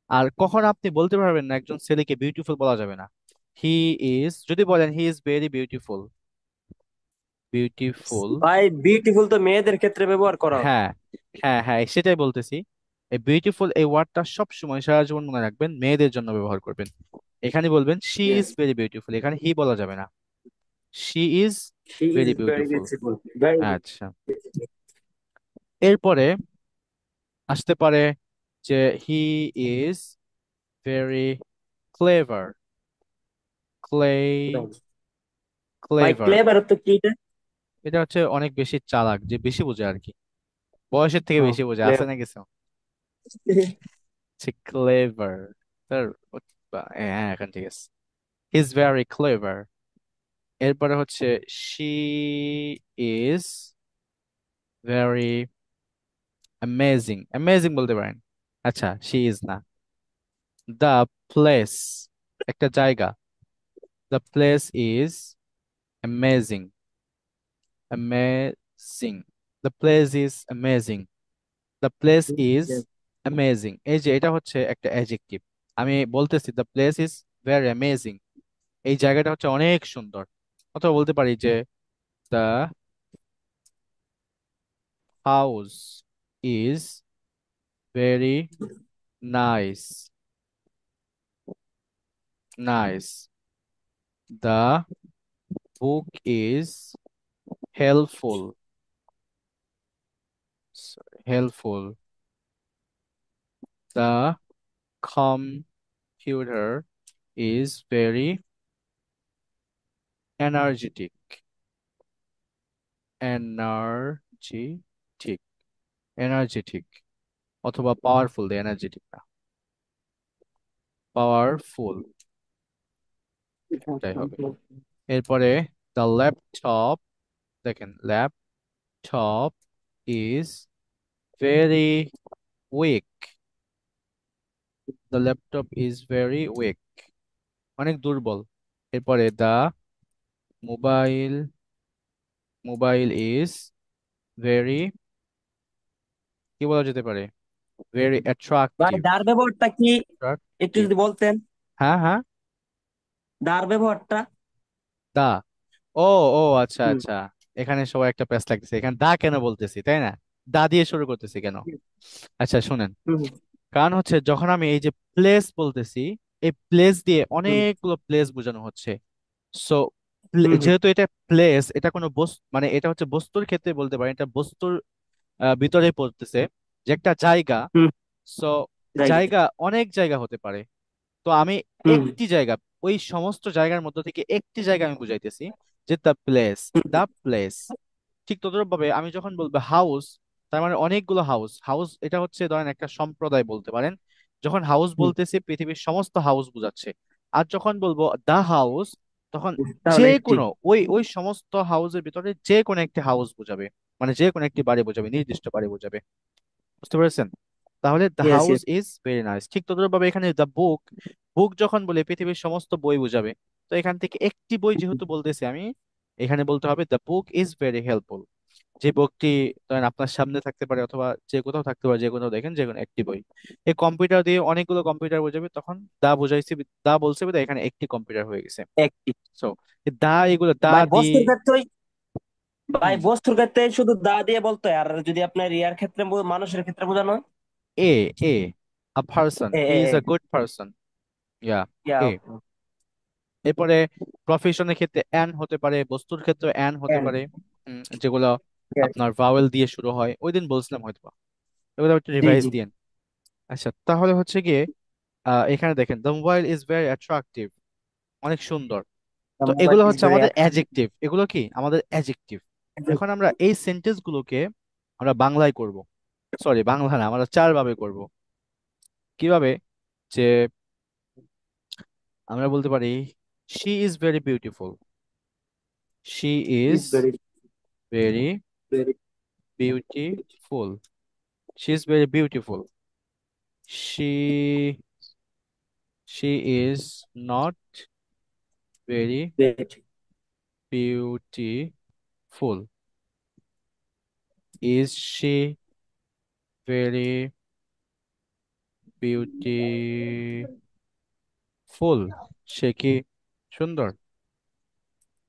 আর কখন আপনি বলতে পারবেন না একজন ছেলেকে বিউটিফুল বলা যাবে না। হি ইজ, যদি বলেন হি ইজ ভেরি বিউটিফুল, বিউটিফুল, ভাই বিউটিফুল তো মেয়েদের ক্ষেত্রে ব্যবহার করা হয়। হ্যাঁ হ্যাঁ হ্যাঁ সেটাই বলতেছি। এই বিউটিফুল এই ওয়ার্ডটা সব সময় সারা জীবন মনে রাখবেন, মেয়েদের জন্য ব্যবহার করবেন। এখানে বলবেন শি ইজ ভেরি বিউটিফুল, এখানে হি বলা যাবে না, she is she is very very beautiful. Beautiful, very আচ্ছা, এরপরে আসতে পারে যে হি ইজ ভেরি ক্লেভার, ক্লে ভাই ক্লেভার, ক্লেভার তো কি এটা? এটা হচ্ছে অনেক বেশি চালাক, যে বেশি বোঝে আর কি, বয়সের থেকে বেশি বোঝে, আছে না কিছু। ক্লেভার, তার হ্যাঁ এখন ঠিক আছে, হি ইজ ভেরি ক্লেভার। এরপরে হচ্ছে she is very amazing, amazing বলতে পারেন। আচ্ছা শি ইজ না। দ্য প্লেস, একটা জায়গা, the place is amazing, amazing, the place is amazing, the place is amazing. এই যে এটা হচ্ছে একটা অ্যাডজেক্টিভ। আমি বলতেছি the place is very amazing, এই জায়গাটা হচ্ছে অনেক সুন্দর। অথবা বলতে পারি যে the house is very nice, nice, the book is helpful, helpful, the computer is very energetic, energetic, energetic, অথবা পাওয়ারফুল, এনার্জেটিক না, পাওয়ারফুল, এটাই হবে। এরপরে দ্য ল্যাপটপ, দেখেন laptop is very weak, the laptop is very weak, অনেক দুর্বল। এরপরে the mobile, mobile is very, কি বলা যেতে পারে, ভেরি ভাই অ্যাট্রাকটিভ। দার ব্যবহারটা কি একটু যদি বলতেন? হ্যাঁ হ্যাঁ, দার ব্যবহারটা। দা, ও ও আচ্ছা হুম, আচ্ছা, এখানে সবাই একটা প্যাচ লাগতেছে, এখানে দা কেন বলতেছি তাই না, দা দিয়ে শুরু করতেছি কেন। আচ্ছা শুনেন, হুম, কারণ হচ্ছে যখন আমি এই যে প্লেস বলতেছি, এই প্লেস দিয়ে হুম, অনেকগুলো প্লেস বোঝানো হচ্ছে। সো হুম, হুম, যেহেতু এটা প্লেস, এটা কোনো বস্তু, মানে এটা হচ্ছে বস্তুর ক্ষেত্রে বলতে পারেন, এটা বস্তুর ভিতরে পড়তেছে, যে একটা জায়গা। হুম, সো জায়গা। জায়গা অনেক জায়গা হতে পারে। তো আমি হুম, একটি জায়গা, ওই সমস্ত জায়গার মধ্যে থেকে একটি জায়গা আমি বুঝাইতেছি, যে দ্য প্লেস, দ্য প্লেস। ঠিক তদ্রুপভাবে আমি যখন বলবো হাউস, তার মানে অনেকগুলো হাউস, হাউস এটা হচ্ছে ধরেন একটা সম্প্রদায় বলতে পারেন। যখন হাউস হুম, বলতেছি পৃথিবীর সমস্ত হাউস বোঝাচ্ছে। আর যখন বলবো দা হাউস, তখন তাহলে যে একটি। কোনো ওই ওই সমস্ত হাউসের ভিতরে যে কোনো একটি হাউস বোঝাবে, মানে যে কোনো একটি বাড়ি বোঝাবে, নির্দিষ্ট বাড়ি বোঝাবে। বুঝতে পেরেছেন? তাহলে the yes, house yes. Is very nice. ঠিক তদ্রুপভাবে এখানে দ্য বুক, বুক যখন বলে পৃথিবীর সমস্ত বই বোঝাবে। তো এখান থেকে একটি বই যেহেতু বলতেছি আমি, এখানে বলতে হবে the book is very helpful. যে বইটি ধরেন আপনার সামনে থাকতে পারে, অথবা যে কোথাও থাকতে পারে, যে কোথাও দেখেন, যে কোনো একটি বই। এই কম্পিউটার দিয়ে অনেকগুলো কম্পিউটার বোঝাবে, তখন দা বুঝাইছি, দা বলছে বিধায় এখানে একটি কম্পিউটার হয়ে গেছে। একটি। সো দা, এগুলো দা ভাই দি। বস্তুর ক্ষেত্রে, ভাই হুম, বস্তুর ক্ষেত্রে শুধু দা দিয়ে বলতে হয়, আর যদি আপনার ইয়ার ক্ষেত্রে মানুষের ক্ষেত্রে বোঝানো হয়, এ, এ, a person, A he A is A. a good person, yeah, ইয়া, এ। এরপরে প্রফেশনের ক্ষেত্রে অ্যান হতে পারে, বস্তুর ক্ষেত্রে অ্যান হতে and, পারে। যেগুলো yes, আপনার ভাওয়েল দিয়ে শুরু হয়, ওই দিন বলছিলাম হয়তো, এগুলো একটু জি রিভাইজ জি। দিয়েন। আচ্ছা তাহলে হচ্ছে গিয়ে এখানে দেখেন the mobile is very attractive, অনেক সুন্দর। The তো mobile এগুলো is হচ্ছে very আমাদের attractive. অ্যাডজেক্টিভ, এগুলো কি আমাদের অ্যাডজেক্টিভ। এখন আমরা এই সেন্টেন্স গুলোকে আমরা বাংলায় করব, সরি বাংলা না, আমরা চার ভাবে করব। কিভাবে? যে আমরা বলতে পারি she is very beautiful. She is very beautiful. She is very beautiful. She is not very beautiful. Is she very beautiful? সে কি সুন্দর?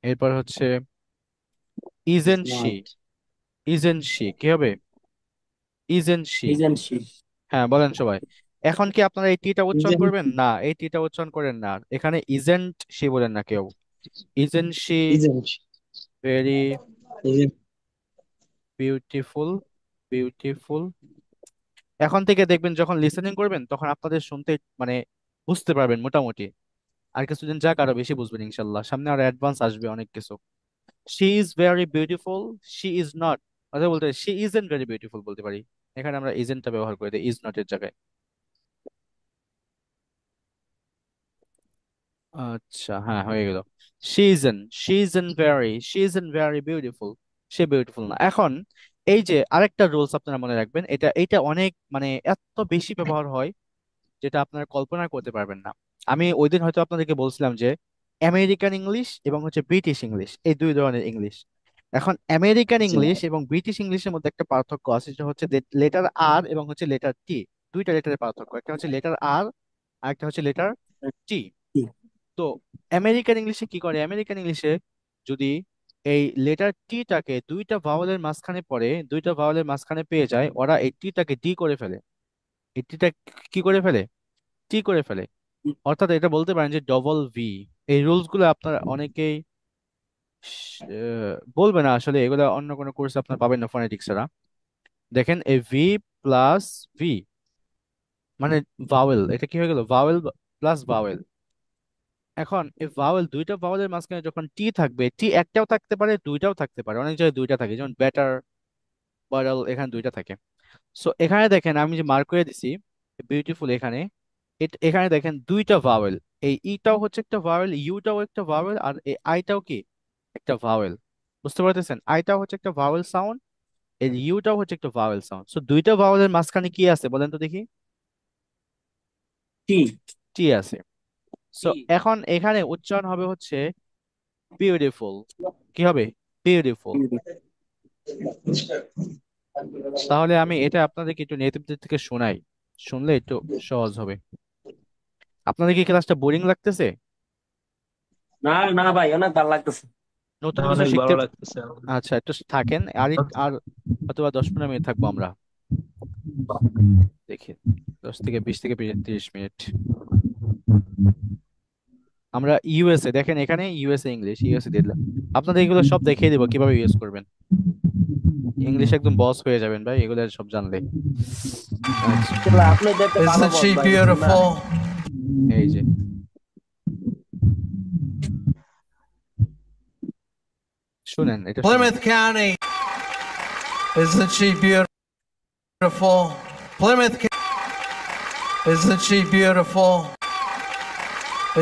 এরপর হচ্ছে isn't she? isn't she কি হবে? isn't she? হ্যাঁ বলেন সবাই। এখন কি আপনারা এই টিটা উচ্চারণ করবেন? না, এই টিটা উচ্চারণ করেন না। এখানে isn't she বলেন না কেউ। isn't she very beautiful? beautiful এখন থেকে দেখবেন যখন লিসেনিং করবেন তখন আপনাদের শুনতে মানে বুঝতে পারবেন মোটামুটি। আর কিছুদিন যাক আরো বেশি বুঝবেন ইনশাল্লাহ, সামনে আরো অ্যাডভান্স আসবে অনেক কিছু। She is very beautiful, she is not, অথবা বলতে শি ইজন্ট ভেরি বিউটিফুল বলতে পারি। এখানে আমরা ইজন্টটা ব্যবহার করে দিই ইজ নট এর জায়গায়। আচ্ছা হ্যাঁ হয়ে গেল। She isn't very beautiful, say beautiful না। এখন এই যে আরেকটা রুলস আপনারা মনে রাখবেন, এটা এটা অনেক মানে এত বেশি ব্যবহার হয় যেটা আপনারা কল্পনা করতে পারবেন না। আমি ওই দিন হয়তো আপনাদেরকে বলছিলাম যে আমেরিকান ইংলিশ এবং হচ্ছে ব্রিটিশ ইংলিশ এই দুই ধরনের ইংলিশ। এখন আমেরিকান ইংলিশ এবং ব্রিটিশ ইংলিশের মধ্যে একটা পার্থক্য আছে, সেটা হচ্ছে লেটার আর এবং হচ্ছে লেটার টি। দুইটা লেটারের পার্থক্য, একটা হচ্ছে লেটার আর আর একটা হচ্ছে লেটার টি। তো আমেরিকান ইংলিশে কি করে, আমেরিকান ইংলিশে যদি এই লেটার টিটাকে দুইটা ভাওয়েলের মাঝখানে পড়ে, দুইটা ভাওয়েলের মাঝখানে পেয়ে যায়, ওরা এই টিটাকে ডি করে ফেলে। এই টিটা কি করে ফেলে? টি করে ফেলে। অর্থাৎ এটা বলতে পারেন যে ডবল ভি। এই রুলস গুলো আপনারা অনেকেই বলবে না, আসলে এগুলো অন্য কোনো কোর্সে আপনারা পাবেন না ফোনেটিক্স ছাড়া। দেখেন এই ভি প্লাস ভি মানে ভাওয়েল, এটা কি হয়ে গেল? Vowel plus vowel. এখন এই ভাওয়েল দুইটা ভাওয়েলের মাঝখানে যখন টি থাকবে, টি একটাও থাকতে পারে দুইটাও থাকতে পারে, অনেক জায়গায় দুইটা থাকে, যেমন বেটার, বাডল, এখানে দুইটা থাকে। সো এখানে দেখেন আমি যে মার্ক করে দিছি বিউটিফুল, এখানে এখানে দেখেন দুইটা ভাওয়েল, এই ইটাও হচ্ছে একটা ভাওয়েল, ইউটাও একটা ভাওয়েল, আর এই আইটাও কি একটা ভাওয়েল। বুঝতে পারতেছেন? আইটাও হচ্ছে একটা ভাওয়েল সাউন্ড, এই ইউটাও হচ্ছে একটা ভাওয়েল সাউন্ড। সো দুইটা ভাওয়েলের মাঝখানে কি আছে বলেন তো দেখি? টি টি আছে। সো এখন এখানে উচ্চারণ হবে হচ্ছে বিউটিফুল। কি হবে? বিউটিফুল। তাহলে আমি এটা আপনাদেরকে একটু নেটিভদের থেকে শোনাই, শুনলে একটু সহজ হবে। আপনাদের কি ক্লাসটা বোরিং লাগতেছে? না না ভাই, অনেক ভালো লাগতেছে। নতুন কিছু অনেক শিখতে? ভালো লাগতেছে আমার। আচ্ছা একটু থাকেন, আর অথবা 10-15 মিনিট থাকবো আমরা, দেখি 10 থেকে 20 থেকে 30 মিনিট। আমরা ইউএসএ দেখেন, এখানে ইউএসএ ইংলিশ, ইউএসএ দিলাম। আপনাদের এগুলো সব দেখিয়ে দিব কিভাবে ইউজ করবেন, ইংলিশ একদম বস হয়ে যাবেন ভাই এগুলো সব জানলে। আচ্ছা আপনি দেখতে ভালো Isn't বল she ভাই, beautiful? এই যে শুনেন এটা শুনেন। Plymouth County. Isn't she beautiful? Plymouth. Isn't she beautiful?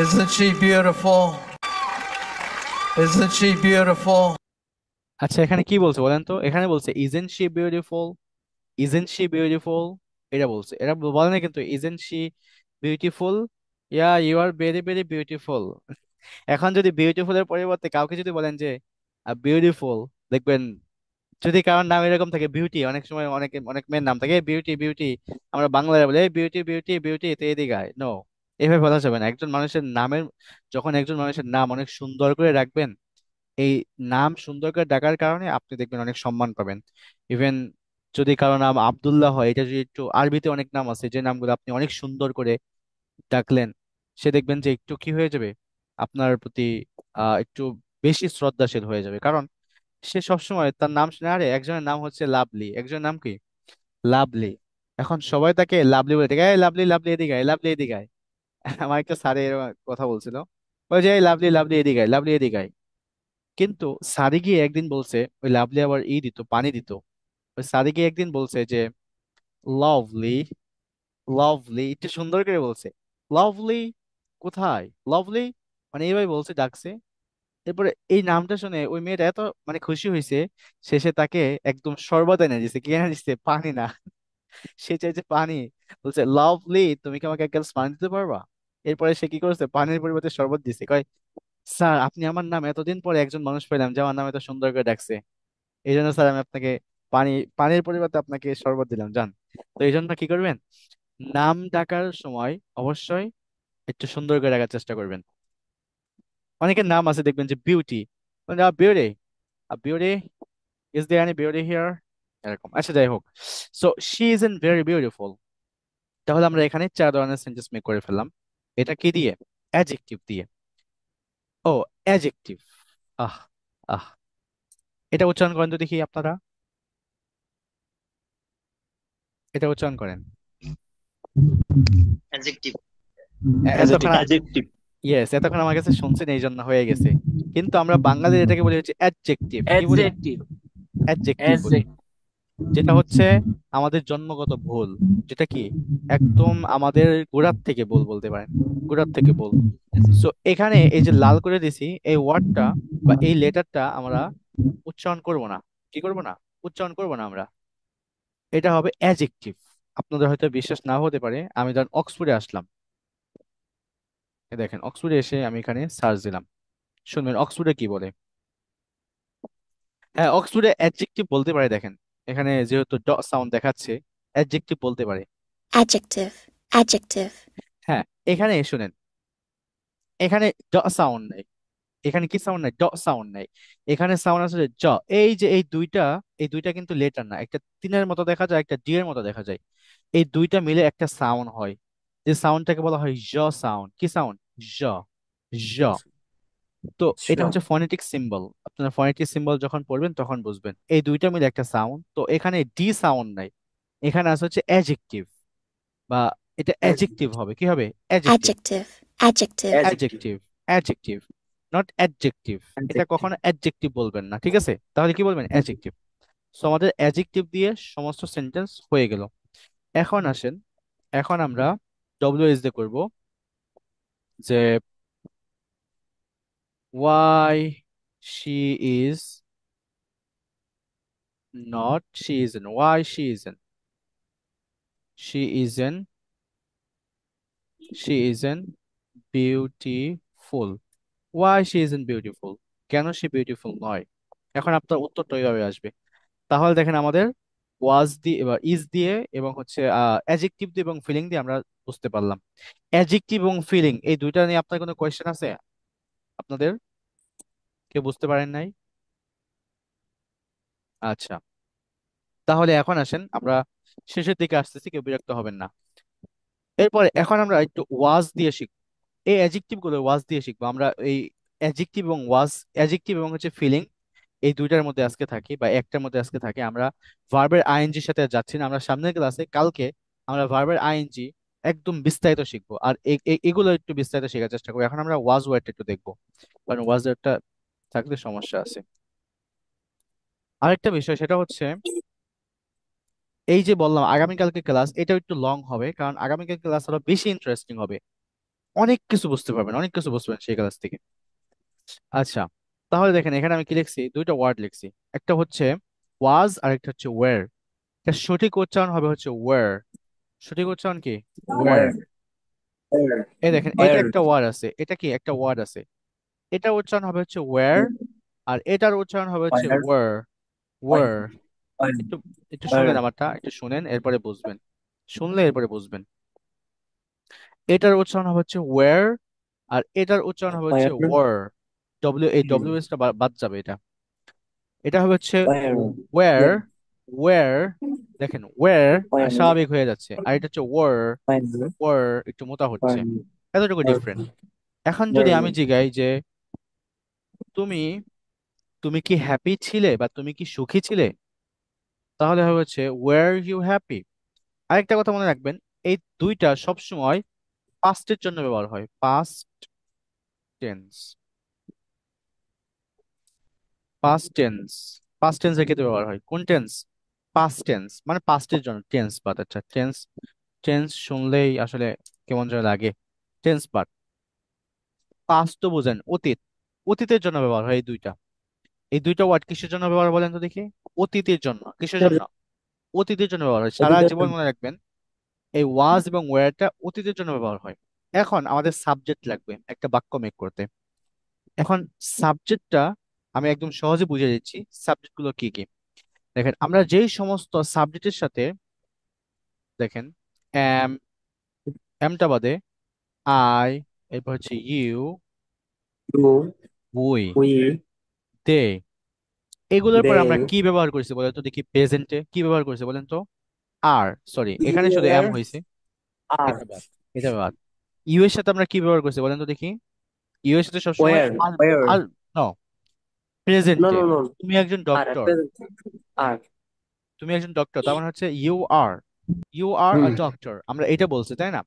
Isn't she beautiful? Isn't she beautiful? আচ্ছা এখানে কি বলছে বলেন তো? এখানে বলছে isn't she beautiful, isn't she beautiful, এটা বলছে। এরা বলে না কিন্তু isn't she beautiful, yeah you are very very beautiful। এখন যদি বিউটিফুল এর পরিবর্তে কাউকে যদি বলেন যে বিউটিফুল, দেখবেন যদি কারোর নাম এরকম থাকে বিউটি, অনেক সময় অনেক অনেক মেয়ের নাম থাকে বিউটি বিউটি, আমরা বাংলায় বলে বিউটি বিউটি বিউটি, তো এদিকে আয় নো, এভাবে বলা যাবে না। একজন মানুষের নামের, যখন একজন মানুষের নাম অনেক সুন্দর করে রাখবেন, এই নাম সুন্দর করে ডাকার কারণে আপনি দেখবেন অনেক সম্মান পাবেন। ইভেন যদি কারো নাম আব্দুল্লাহ হয়, এটা যদি একটু আরবিতে অনেক নাম আছে যে নামগুলো আপনি অনেক সুন্দর করে ডাকলেন, সে দেখবেন যে একটু কি হয়ে যাবে আপনার প্রতি একটু বেশি শ্রদ্ধাশীল হয়ে যাবে, কারণ সে সবসময় তার নাম শুনে, আরে একজনের নাম হচ্ছে লাভলি, একজনের নাম কি লাভলি, এখন সবাই তাকে লাভলি বলে থাকে, এই লাভলি লাভলি এদিকে আয়, লাভলি এদিকে আয়। আমার একটা স্যারে এরকম কথা বলছিল, ওই যে এই লাভলি লাভলি এদিকে আয়, লাভলি এদিকে আয়। কিন্তু স্যারে গিয়ে একদিন বলছে, ওই লাভলি আবার দিত, পানি দিত। ওই স্যারে গিয়ে একদিন বলছে যে লাভলি, লাভলি একটু সুন্দর করে বলছে লাভলি, কোথায়? লাভলি, মানে এইভাবে বলছে, ডাকছে। এরপরে এই নামটা শুনে ওই মেয়েটা এত মানে খুশি হয়েছে, শেষে তাকে একদম শরবত এনে দিছে। কি এনে দিচ্ছে? পানি না, সে চাইছে পানি। বলছে, লাভলি, তুমি কি আমাকে এক গ্লাস পানি দিতে পারবা? এরপরে সে কি করেছে, পানির পরিবর্তে শরবত দিছে। কয়, স্যার, আপনি আমার নাম এতদিন পরে একজন মানুষ পেলাম যে আমার নাম এত সুন্দর করে ডাকছে, এই জন্য স্যার আমি আপনাকে পানি, পানির পরিবর্তে আপনাকে শরবত দিলাম, জান। তো এই জন্য কি করবেন, নাম ডাকার সময় অবশ্যই একটু সুন্দর করে ডাকার চেষ্টা করবেন। অনেকের নাম আছে দেখবেন যে beauty, beauty, beauty, is there any beauty here, এরকম। আচ্ছা, যাই হোক। So she is in very beautiful. তাহলে আমরা এখানে 4 ধরনের সেন্টেন্স মেক করে ফেললাম। এটা কি দিয়ে? অ্যাডজেক্টিভ দিয়ে। ও, অ্যাডজেক্টিভ। আহ, আহ, এটা উচ্চারণ করেন তো দেখি আপনারা, এটা উচ্চারণ করেন। অ্যাডজেক্টিভ এতক্ষণ অ্যাডজেক্টিভ ইয়েস, এতক্ষণ আমার কাছে শুনছেন এই জন্য হয়ে গেছে। কিন্তু আমরা বাঙালির এটাকে বলি হচ্ছে অ্যাডজেক্টিভ। কি বলি? অ্যাডজেক্টিভ অ্যাডজেক্টিভ বলি। যেটা হচ্ছে আমাদের জন্মগত ভুল, যেটা কি একদম আমাদের গোড়ার থেকে ভুল বলতে পারেন, গোড়ার থেকে ভুল। সো এখানে এই যে লাল করে দিছি, এই ওয়ার্ডটা বা এই লেটারটা আমরা উচ্চারণ করব না। কি করব না? উচ্চারণ করব না আমরা। এটা হবে অ্যাডজেক্টিভ। আপনাদের হয়তো বিশ্বাস নাও হতে পারে। আমি ধরেন অক্সফোর্ডে আসলাম, দেখেন অক্সফোর্ডে এসে আমি এখানে সার্চ দিলাম, শুনবেন অক্সফোর্ডে কি বলে। হ্যাঁ, অক্সফোর্ডে অ্যাডজেক্টিভ বলতে পারে। দেখেন এখানে যেহেতু ড সাউন্ড দেখাচ্ছে, অ্যাডজেক্টিভ বলতে পারে। Adjective. Adjective. হ্যাঁ, এখানে শুনেন, এখানে ড সাউন্ড নেই। এখানে কি সাউন্ড নাই? ড সাউন্ড নাই। এখানে সাউন্ড আছে জ। এই যে এই দুইটা কিন্তু লেটার না, একটা তিনের মতো দেখা যায়, একটা ডি এর মতো দেখা যায়। এই দুইটা মিলে একটা সাউন্ড হয়, যে সাউন্ডটাকে বলা হয় জ সাউন্ড। কি সাউন্ড? জ, জ। তো এটা হচ্ছে ফনেটিক সিম্বল। আপনারা ফনেটিক সিম্বল যখন পড়বেন তখন বুঝবেন, এই দুইটা মিলে একটা সাউন্ড। তো এখানে ডি সাউন্ড নাই, এখানে আছে হচ্ছে অ্যাডজেক্টিভ, বা এটা অ্যাডজেক্টিভ হবে। কি হবে? Adjective, Adjective. Adjective. Adjective, adjective, not adjective. এটা কখনো অ্যাডজেক্টিভ বলবেন না, ঠিক আছে? তাহলে কি বলবেন? অ্যাডজেক্টিভ। সো আমাদের অ্যাডজেক্টিভ দিয়ে সমস্ত সেন্টেন্স হয়ে গেল। এখন আসেন, এখন আমরা ডব্লিউএস দিয়ে করব, যে why she is not, she isn't, why she isn't, she isn't, she isn't beautiful, why she isn't beautiful, কেন সে বিউটিফুল নয়। এখন আপনার উত্তরটা এইভাবে আসবে। তাহলে দেখেন আমাদের ওয়াজ দিয়ে এবার ইজ দিয়ে এবং হচ্ছে অ্যাডজেক্টিভ দিয়ে এবং ফিলিং দিয়ে আমরা বুঝতে পারলাম। অ্যাডজেক্টিভ এবং ফিলিং এই দুইটা নিয়ে আপনার কোনো কোয়েশ্চেন আছে আপনাদের? কেউ বুঝতে পারেন নাই? আচ্ছা, তাহলে এখন আসেন, আমরা শেষের দিকে আসতেছি, কেউ বিরক্ত হবেন না। এরপরে এখন আমরা একটু ওয়াজ দিয়ে শিখবো। এই অ্যাডজেক্টিভ গুলো ওয়াজ দিয়ে শিখবো আমরা। এই অ্যাডজেক্টিভ এবং ওয়াজ, অ্যাডজেক্টিভ এবং হচ্ছে ফিলিং, এই দুইটার মধ্যে আজকে থাকি বা একটার মধ্যে আজকে থাকি। আমরা ভার্বের আইএনজির সাথে যাচ্ছি না, আমরা সামনের ক্লাসে কালকে আমরা ভার্বের আইএনজি একদম বিস্তারিত শিখবো, আর এগুলো একটু বিস্তারিত শেখার চেষ্টা করবো। এখন আমরা ওয়াজ ওয়ার্ডটা একটু দেখবো, কারণ ওয়াজ ওয়ার্ডটা থাকলে সমস্যা আছে। আরেকটা বিষয় সেটা হচ্ছে, এই যে বললাম আগামীকালকে ক্লাস, এটা একটু লং হবে, কারণ আগামীকাল ক্লাস আরো বেশি ইন্টারেস্টিং হবে। অনেক কিছু বুঝতে পারবেন, অনেক কিছু বুঝতে পারবেন সেই ক্লাস থেকে। আচ্ছা, তাহলে দেখেন এখানে আমি কি লিখছি, দুইটা ওয়ার্ড লিখছি। একটা হচ্ছে ওয়াজ আর একটা হচ্ছে ওয়্যার। এর সঠিক উচ্চারণ হবে হচ্ছে ওয়্যার। সঠিক উচ্চারণ কি? ওয়্যার। এই দেখেন এটা একটা ওয়ার্ড আছে, এটা কি একটা ওয়ার্ড আছে, এটা উচ্চারণ হবে হচ্ছে ওয়্যার, আর এটার উচ্চারণ হবে হচ্ছে ওয়ার, ওয়ার। একটু একটু শুনলেন আমারটা, একটু শুনেন এরপরে বুঝবেন, শুনলে এরপরে বুঝবেন। এটার উচ্চারণ হবে হচ্ছে ওয়্যার, আর এটার উচ্চারণ হবে হচ্ছে ওয়ার। ডব্লিউ এস টা বাদ যাবে। এটা এটা হবে হচ্ছে ওয়্যার, ওয়্যার। দেখেন ওয়্যার স্বাভাবিক হয়ে যাচ্ছে, আর এটা হচ্ছে ওয়ার, ওয়ার একটু মোটা হচ্ছে, এতটুকু ডিফারেন্ট। এখন যদি আমি জিগাই যে তুমি তুমি কি হ্যাপি ছিলে বা তুমি কি সুখী ছিলে, তাহলে হবে হচ্ছে ওয়্যার ইউ হ্যাপি। আরেকটা কথা মনে রাখবেন, এই দুইটা সবসময় পাস্টের জন্য ব্যবহার হয়, past tense, past tense. Past tense এর ক্ষেত্রে ব্যবহার হয়। কোন টেন্স? পাস্ট টেন্স, মানে পাস্টের জন্য টেন্স বাট। আচ্ছা, টেন্স, টেন্স শুনলেই আসলে কেমন যেন লাগে, টেন্স বাট। পাস্ট তো বোঝেন, অতীত, অতীতের জন্য ব্যবহার হয় এই দুইটা ওয়ার্ড কিসের জন্য ব্যবহার বলেন তো দেখি? অতীতের জন্য। কিসের জন্য? অতীতের জন্য ব্যবহার হয়। সারা জীবন মনে রাখবেন এই ওয়াজ এবং ওয়্যারটা অতীতের জন্য ব্যবহার হয়। এখন আমাদের সাবজেক্ট লাগবে একটা বাক্য মেক করতে। এখন সাবজেক্টটা আমি একদম সহজে বুঝিয়ে দিচ্ছি সাবজেক্ট গুলো কি কি। দেখেন আমরা যেই সমস্ত সাবজেক্টের সাথে, দেখেন এম, এমটা বাদে আই, এরপর হচ্ছে ইউ, উই, দে, এগুলোর পর আমরা কি ব্যবহার করেছি বলেন তো দেখি? প্রেজেন্টে কি ব্যবহার করেছি বলেন তো? আর, সরি এখানে শুধু এম হয়েছে, এটা বাদ, এটা বাদ। ইউ এর সাথে আমরা কি ব্যবহার করছি বলেন তো দেখি? ইউ এর সাথে সবসময় আর, আর নো, প্রেজেন্টে। তুমি একজন ডক্টর, তুমি একজন ডক্টর, তার মানে হচ্ছে ইউ আর আ ডক্টর, আমরা এটা বলছি তাই না?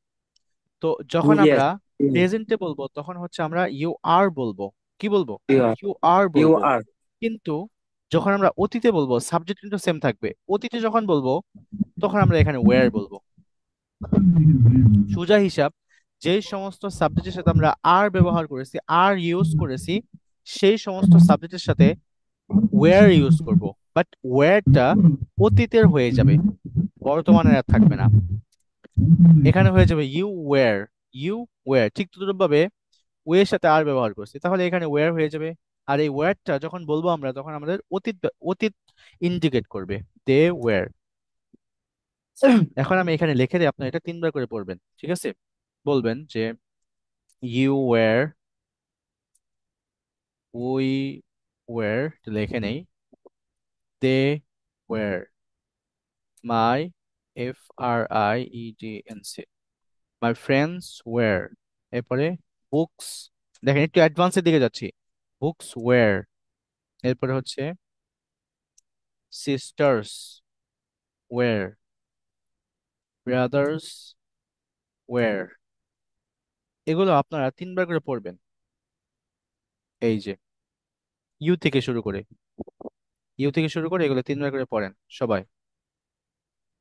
তো যখন আমরা প্রেজেন্টে বলবো তখন হচ্ছে আমরা ইউ আর বলবো। কি বলবো? ইউ আর বলবো। কিন্তু যখন আমরা অতীতে বলবো সাবজেক্ট কিন্তু সেম থাকবে। অতীতে যখন বলবো তখন আমরা এখানে ওয়্যার বলবো। সোজা হিসাব, যে সমস্ত সাবজেক্টের সাথে আমরা আর ব্যবহার করেছি, আর ইউজ করেছি, সেই সমস্ত সাবজেক্টের সাথে ওয়্যার ইউজ করব। বাট ওয়্যারটা অতীতের হয়ে যাবে, বর্তমানের আর থাকবে না। এখানে হয়ে যাবে ইউ ওয়্যার। ঠিক তদ্রুপভাবে ওয়ের সাথে আর ব্যবহার করছি, তাহলে এখানে ওয়্যার হয়ে যাবে। আর এই ওয়্যারটা যখন বলবো আমরা তখন আমাদের অতীত ইন্ডিকেট করবে, দে ওয়্যার। এখন আমি এখানে লিখে দিই, আপনার এটা 3 বার করে পড়বেন, ঠিক আছে? বলবেন যে ইউ ওয়্যার, উই ওয়্যার, লিখে নেই, they were, my, FRIEDNC, my friends were, এরপরে বুকস, দেখেন একটু অ্যাডভান্সের দিকে যাচ্ছি, বুকস ওয়্যার, এরপরে হচ্ছে সিস্টার্স ওয়্যার, ব্রাদার্স ওয়্যার। এগুলো আপনারা 3 বার করে পড়বেন। এই যে ইউ থেকে শুরু করে এগুলো 3 বার করে পড়েন সবাই।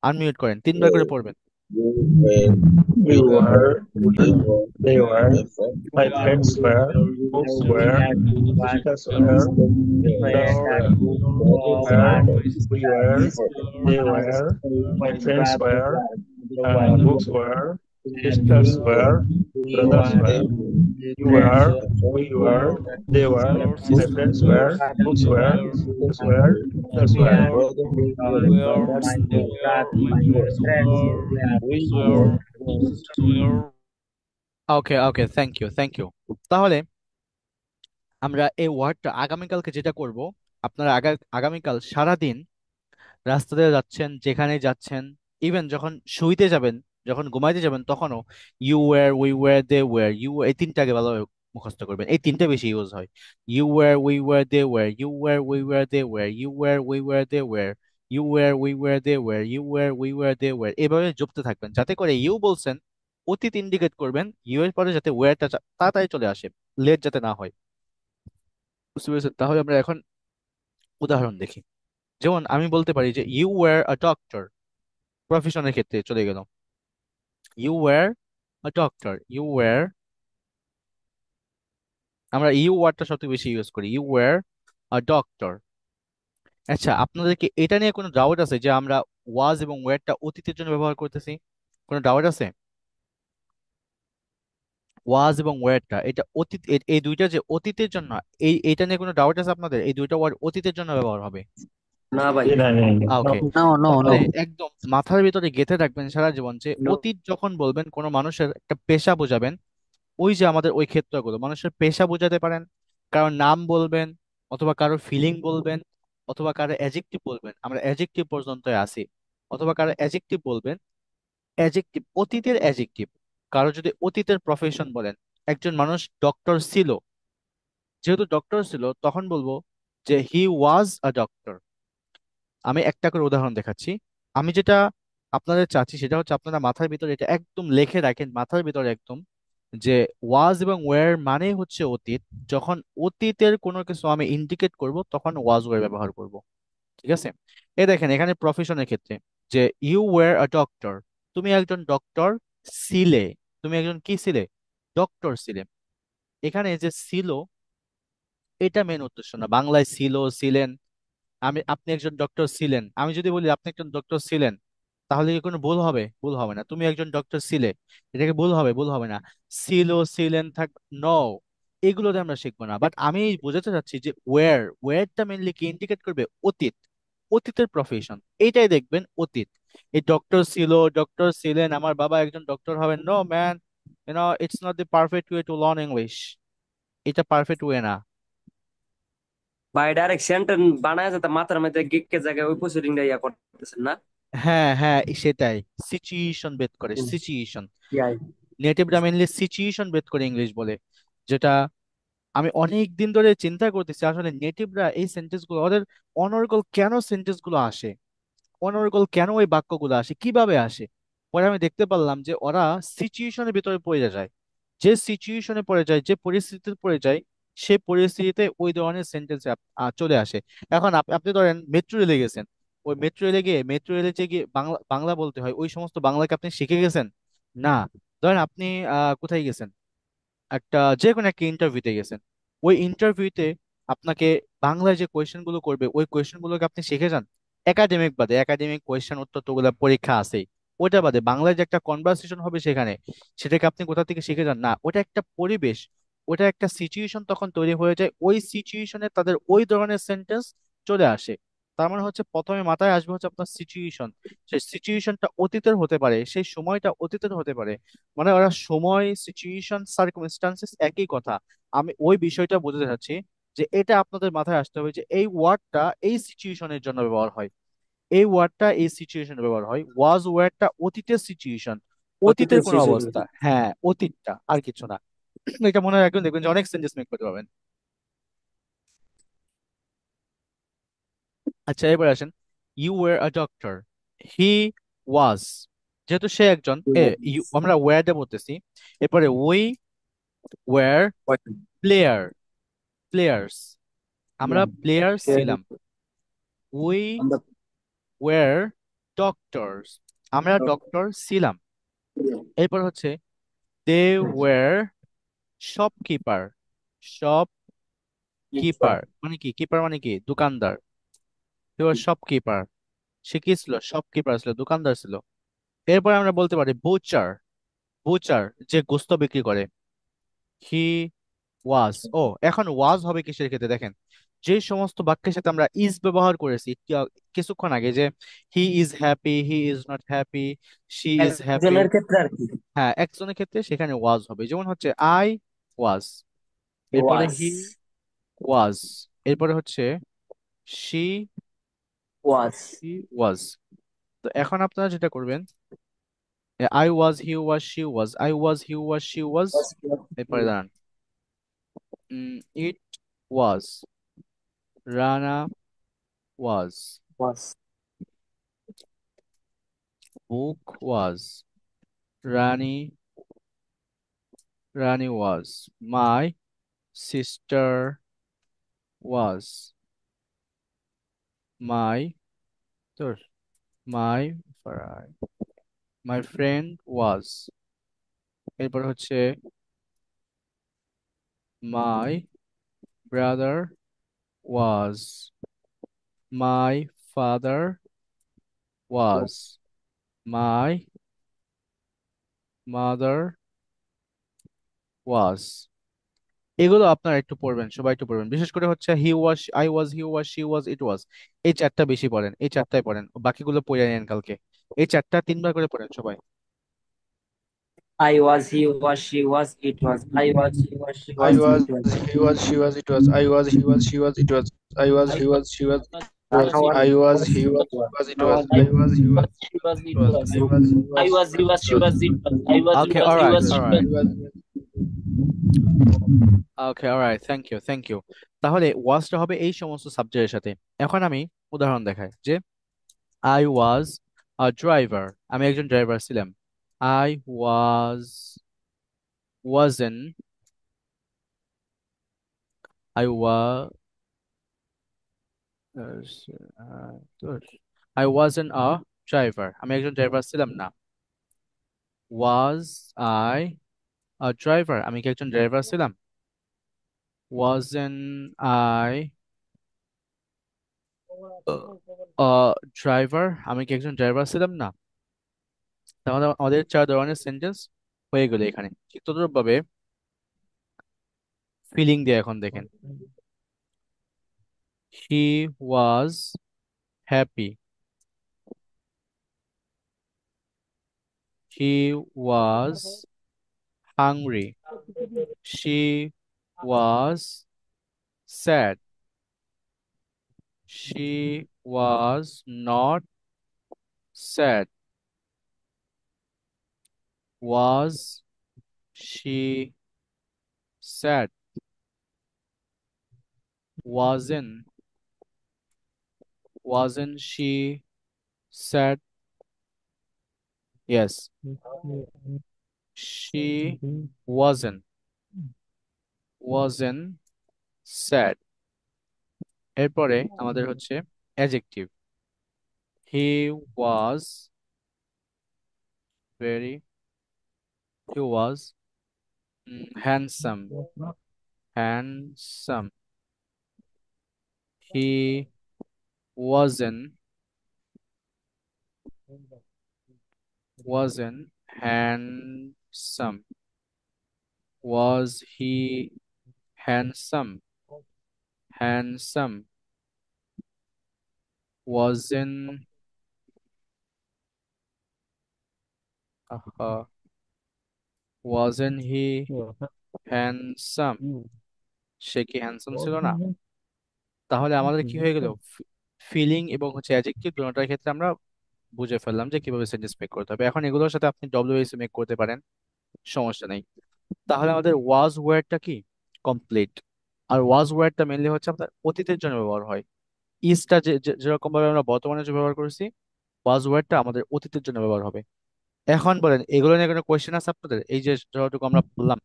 আনমিউট করেন, 3 বার করে পড়বেন। We were, they were, my friends were, books were, sisters were, brothers were, we were, they were, my friends were, books were, sisters were, brothers were, you were, we were, they were, my friends were, books were, sisters were, brothers were. Okay okay, thank you. তাহলে আমরা এই ওয়ার্ডটা আগামীকালকে যেটা করব, আপনারা আগামীকাল সারাদিন রাস্তাতে যাচ্ছেন, যেখানে যাচ্ছেন, ইভেন যখন শুইতে যাবেন, যখন ঘুমাইতে যাবেন, তখনও you were, we were, they were, এই 3টাকে ভালোভাবে মুখস্থ করবেন। এই 3টে বেশি ইউজ হয়। You were, we were, they were, you were, we were, they were, you were, we were, they were, you were, we were, they were, you were, we were, they were, এভাবে জপতে থাকবেন, যাতে করে you বলছেন অতীত indicate করবেন, you এর পরে যাতে ওয়্যারটা তাড়াতাড়ি চলে আসে, লেট যাতে না হয়। বুঝতে পেরেছেন? তাহলে আমরা এখন উদাহরণ দেখি। যেমন আমি বলতে পারি যে ইউ ওয়্যার আ ডক্টর, প্রফেশনের ক্ষেত্রে চলে গেল। You were a doctor, you were, আমরা ইউ ওয়ার্ডটা সবথেকে বেশি ইউজ করি, ইউ ওয়্যার আ ডক্টর। আচ্ছা, আপনাদের কি এটা নিয়ে কোনো ডাউট আছে যে আমরা ওয়াজ এবং ওয়্যারটা অতীতের জন্য ব্যবহার করতেছি? কোনো ডাউট আছে? ওয়াজ এবং ওয়্যারটা এটা অতীত, এই দুইটা যে অতীতের জন্য, এইটা নিয়ে কোনো ডাউট আছে আপনাদের? এই দুইটা ওয়ার্ড অতীতের জন্য ব্যবহার হবে। ওকে, তাহলে একদম মাথার ভিতরে গেঁথে রাখবেন সারা জীবন যে অতীত যখন বলবেন কোনো মানুষের একটা পেশা বোঝাবেন, ওই যে আমাদের ওই ক্ষেত্রগুলো মানুষের পেশা বোঝাতে পারেন, কারোর নাম বলবেন, অথবা কারোর ফিলিং বলবেন, অথবা কারো অ্যাডজেক্টিভ বলবেন, আমরা অ্যাডজেক্টিভ পর্যন্ত আসি, অথবা কারো অ্যাডজেক্টিভ বলবেন, অ্যাডজেক্টিভ অতীতের অ্যাডজেক্টিভ। কারো যদি অতীতের প্রফেশন বলেন, একজন মানুষ ডক্টর ছিল, যেহেতু ডক্টর ছিল তখন বলবো যে হি ওয়াজ আ ডক্টর। আমি একটা করে উদাহরণ দেখাচ্ছি। আমি যেটা আপনাদের চাচ্ছি সেটা হচ্ছে আপনারা মাথার ভিতরে এটা একদম লিখে রাখেন, মাথার ভিতরে একদম, যে ওয়াজ এবং ওয়্যার মানে হচ্ছে অতীত। যখন অতীতের কোনো কিছু আমি ইন্ডিকেট করব তখন ওয়াজ ওয়্যার ব্যবহার করব, ঠিক আছে? দেখেন এখানে প্রফেশনের ক্ষেত্রে যে ইউ ওয়্যার আ ডক্টর, তুমি একজন ডক্টর ছিলে, তুমি একজন কি ছিলে? ডক্টর ছিলে। এখানে যে ছিল এটা মেন উদ্দেশ্য না। বাংলায় ছিল, ছিলেন, আপনি একজন ডক্টর ছিলেন, আমি যদি বলি আপনি একজন ডক্টর ছিলেন, তাহলে কি কোনো ভুল হবে? ভুল হবে না। তুমি একজন ডক্টর ছিলে, এটাকে ভুল হবে? ভুল হবে না। ছিল, ছিলেন, থাক, নো, এগুলোতে আমরা শিখবো না। বাট আমি বোঝাতে চাচ্ছি যে ওয়ারটা মেনলি কি ইন্ডিকেট করবে? অতীত, অতীতের প্রফেশন, এইটাই দেখবেন অতীত। এই ডক্টর ছিল, ডক্টর ছিলেন, আমার বাবা একজন ডক্টর হবেন, no man, it's not the perfect way to learn English. এটা পারফেক্ট ওয়ে না। বা ডাইরেক্ট সেন্টেন্স বানায় যাতে মাথার মধ্যে গিককে জায়গায় ওই প্রসিডিংটা ইয়া করতেছেন না? হ্যাঁ হ্যাঁ, সেটাই, সিচুয়েশন বেদ করে, সিচুয়েশন। নেটিভরা মেনলি সিচুয়েশন বেদ করে ইংলিশ বলে, যেটা আমি অনেক দিন ধরে চিন্তা করতেছি আসলে নেটিভরা এই সেন্টেন্স গুলো, ওদের অনর্গল কেন সেন্টেন্স গুলো আসে, অনর্গল কেন ওই বাক্যগুলো আসে, কিভাবে আসে। পরে আমি দেখতে পারলাম যে ওরা সিচুয়েশনের ভিতরে পড়ে যায়, যে সিচুয়েশনে পড়ে যায়, যে পরিস্থিতিতে পড়ে যায়, সেই পরিস্থিতিতে ওই ধরনের সেন্টেন্স চলে আসে। এখন আপনি ধরেন মেট্রো রেলে গেছেন, ওই মেট্রো রেলে গিয়ে, মেট্রো রেলে যে গিয়ে বাংলা বাংলা বলতে হয়, ওই সমস্ত বাংলাকে আপনি শিখে গেছেন? না। ধরেন আপনি কোথায় গেছেন, একটা যে কোনো একটা ইন্টারভিউতে গেছেন, ওই ইন্টারভিউতে আপনাকে বাংলায় যে কোয়েশ্চেন গুলো করবে, ওই কোয়েশ্চেন গুলোকে আপনি শিখে যান? একাডেমিক বাদে, একাডেমিক কোয়েশ্চেন উত্তর তো ওগুলা পরীক্ষা আছেই, ওইটা বাদে বাংলায় যে একটা কনভারসেশন হবে সেখানে, সেটাকে আপনি কোথা থেকে শিখে যান? না, ওটা একটা পরিবেশ, ওটা একটা সিচুয়েশন তখন তৈরি হয়ে যায়, ওই সিচুয়েশনে তাদের ওই ধরনের সেন্টেন্স চলে আসে। তার মানে হচ্ছে প্রথমে মাথায় আসবে হচ্ছে আপনার সিচুয়েশন। সেই সিচুয়েশনটা অতীতের হতে পারে, সেই সময়টা অতীতের হতে পারে, মানে ওরা সময়, সিচুয়েশন, সার্কামস্টান্সেস একই কথা। আমি ওই বিষয়টা বোঝাতে চাচ্ছি যে এটা আপনাদের মাথায় আসতে হবে যে এই ওয়ার্ডটা এই সিচুয়েশনের জন্য ব্যবহার হয়, এই ওয়ার্ডটা এই সিচুয়েশনে ব্যবহার হয়। ওয়াজ ওয়ার্ডটা অতীতের সিচুয়েশন, অতীতের অতীতের কোনো সিচুয়েশন। অবস্থা, হ্যাঁ অতীতটা, আর কিছু না। এটা মনে রাখবেন, দেখবেন যে অনেক সেন্টেন্স মেক করতে পারবেন। আচ্ছা, এবার আসেন, you were a doctor, he was, যেহেতু সে একজন, আমরা ওয়ার্ডে বলতেছি। এরপরে উই ওয়ার প্লেয়ার, প্লেয়ার্স, আমরা প্লেয়ার ছিলাম। উই ওয়ার ডক্টরস, আমরা ডক্টর ছিলাম। এরপর হচ্ছে they were shopkeeper, shop keeper মানে কি? কিপার মানে কি? দোকানদার। দে ওয়ার শপকিপার, সে কি ছিল? শপকিপার ছিল, দোকানদার ছিল। এরপর আমরা বলতে পারি বুচার, বুচার যে গোস্ত বিক্রি করে, হি ওয়াজ। ও, এখন ওয়াজ হবে কিসের ক্ষেত্রে? দেখেন, যে সমস্ত বাক্যের সাথে আমরা ইজ ব্যবহার করেছি কিছুক্ষণ আগে, যে he is happy, he is not happy, she is happy, একজনের ক্ষেত্রে আর কি। হ্যাঁ একজনের ক্ষেত্রে সেখানে ওয়াজ হবে। যেমন হচ্ছে আই ওয়াজ, এরপরে ওয়াজ হি ওয়াজ, এরপরে হচ্ছে শি ওয়াজ ওয়াজ। তো এখন আপনারা যেটা করবেন, I was, he was, she was, I was, he was, she was. এরপরে দাঁড়ান, ইট ওয়াজ, রানা ওয়াজ, ওয়াজ বুক ওয়াজ, রানী, রানী ওয়াজ, মাই সিস্টার ওয়াজ, মাই, তোর, মাই, মাই ফ্রেন্ড ওয়াজ। এরপর হচ্ছে my brother was, my father was, my mother was. এগুলো আপনারা একটু পড়বেন, সবাই একটু পড়বেন, বিশেষ করে হচ্ছে হি ওয়াজ, I was, he was, she was, ইট ওয়াজ। এই চারটা বেশি পড়েন, এই চারটায় পড়েন, বাকিগুলো পড়ে নেন কালকে। এই চারটা তিনবার করে পড়েন সবাই। I was, he was, she was, it was. I was, he was, she I was, was, it was. he was, she was, it was. I was, he was, she was, it was. I was, I he was, was, she was, it was. Now I was, was, he was, it was. was, it Now was. I I was, he was, she was, it it was. was. I was, he was, I was, he was, she was, it was. I was, he Okay, was, all he right, was, all she right. was. Okay, alright, thank you, thank you. তাহলে ওয়াজটা হবে এই সমস্ত সাবজেক্টের সাথে। এখন আমি উদাহরণ দেখাই যে আই ওয়াজ আ ড্রাইভার, আমি একজন ড্রাইভার ছিলাম। I wasn't, I I wasn't a driver, আমি একজন ড্রাইভার ছিলাম না। ওয়াজ আই আ ড্রাইভার, আমি কি একজন ড্রাইভার ছিলাম? Wasn't I a driver? আমি কি একজন ড্রাইভার ছিলাম না? তাহলে আমাদের 4 ধরনের সেন্টেন্স হয়ে গেল এখানে। ঠিক তদ্রুপভাবে ফিলিং দিয়ে এখন দেখেন। He was happy. He was hungry. She was sad. She was not sad. Was she sad? Wasn't she sad? Yes. She wasn't sad. এরপরে আমাদের হচ্ছে adjective. He was handsome. He wasn't handsome. Was he handsome? Wasn't he handsome? সে কি handsome ছিল না? তাহলে আমাদের কি হয়ে গেল? ফিলিং এবং হচ্ছে অ্যাডজেক্টিভ দুটোটার ক্ষেত্রে আমরা বুঝে ফেললাম যে কিভাবে সেন্টেন্স মেক করতে হবে। এখন এগুলোর সাথে আপনি ডব্লিউএস মেক করতে পারেন, সমস্যা নেই। তাহলে আমাদের ওয়াজ ওয়ার্ডটা কি কমপ্লিট। আর ওয়াজ ওয়ার্ডটা মেনলি হচ্ছে আপনার অতীতের জন্য ব্যবহার হয়। ইজটা যেরকম ভাবে আমরা বর্তমানে যে ব্যবহার করেছি, ওয়াজ ওয়ার্ডটা আমাদের অতীতের জন্য ব্যবহার হবে। এখন বলেন এগুলো নিয়ে কোনো কোয়েশ্চেন আছে আপনাদের? এই যে যতটুকু আমরা বললাম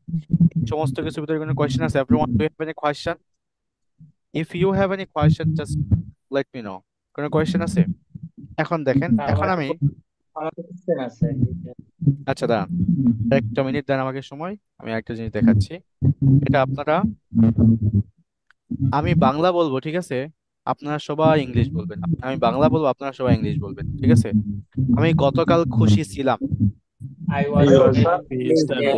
সমস্ত কিছুর ভিতরে কোনো কোয়েশ্চেন আছে? Everyone, do you have any question? If you have any question just let me know. কোনো কোয়েশ্চেন আছে? এখন দেখেন, এখন আমি আচ্ছা দাঁড়ান একটা মিনিট দেন আমাকে সময়, আমি একটা জিনিস দেখাচ্ছি। এটা আপনারা, আমি বাংলা বলবো, ঠিক আছে? আপনারা সবাই ইংলিশ বলবেন। আমি বাংলা বলবো, আপনারা সবাই ইংলিশ বলবেন, ঠিক আছে? আমি গতকাল খুশি ছিলাম। I was happy yesterday.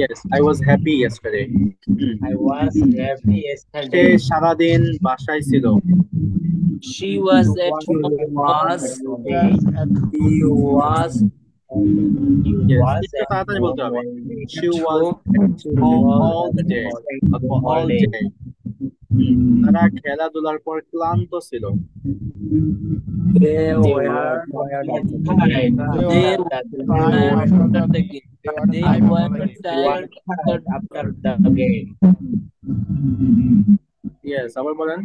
Yes, I was happy yesterday. সে সারাদিন বাসায় ছিল। She was at home. একটু তাড়াতাড়ি বলতে হবে। She was at home all the day. তারা খেলাধুলার পর ক্লান্ত ছিল। They were tired after the game. Yes, আবার বলেন।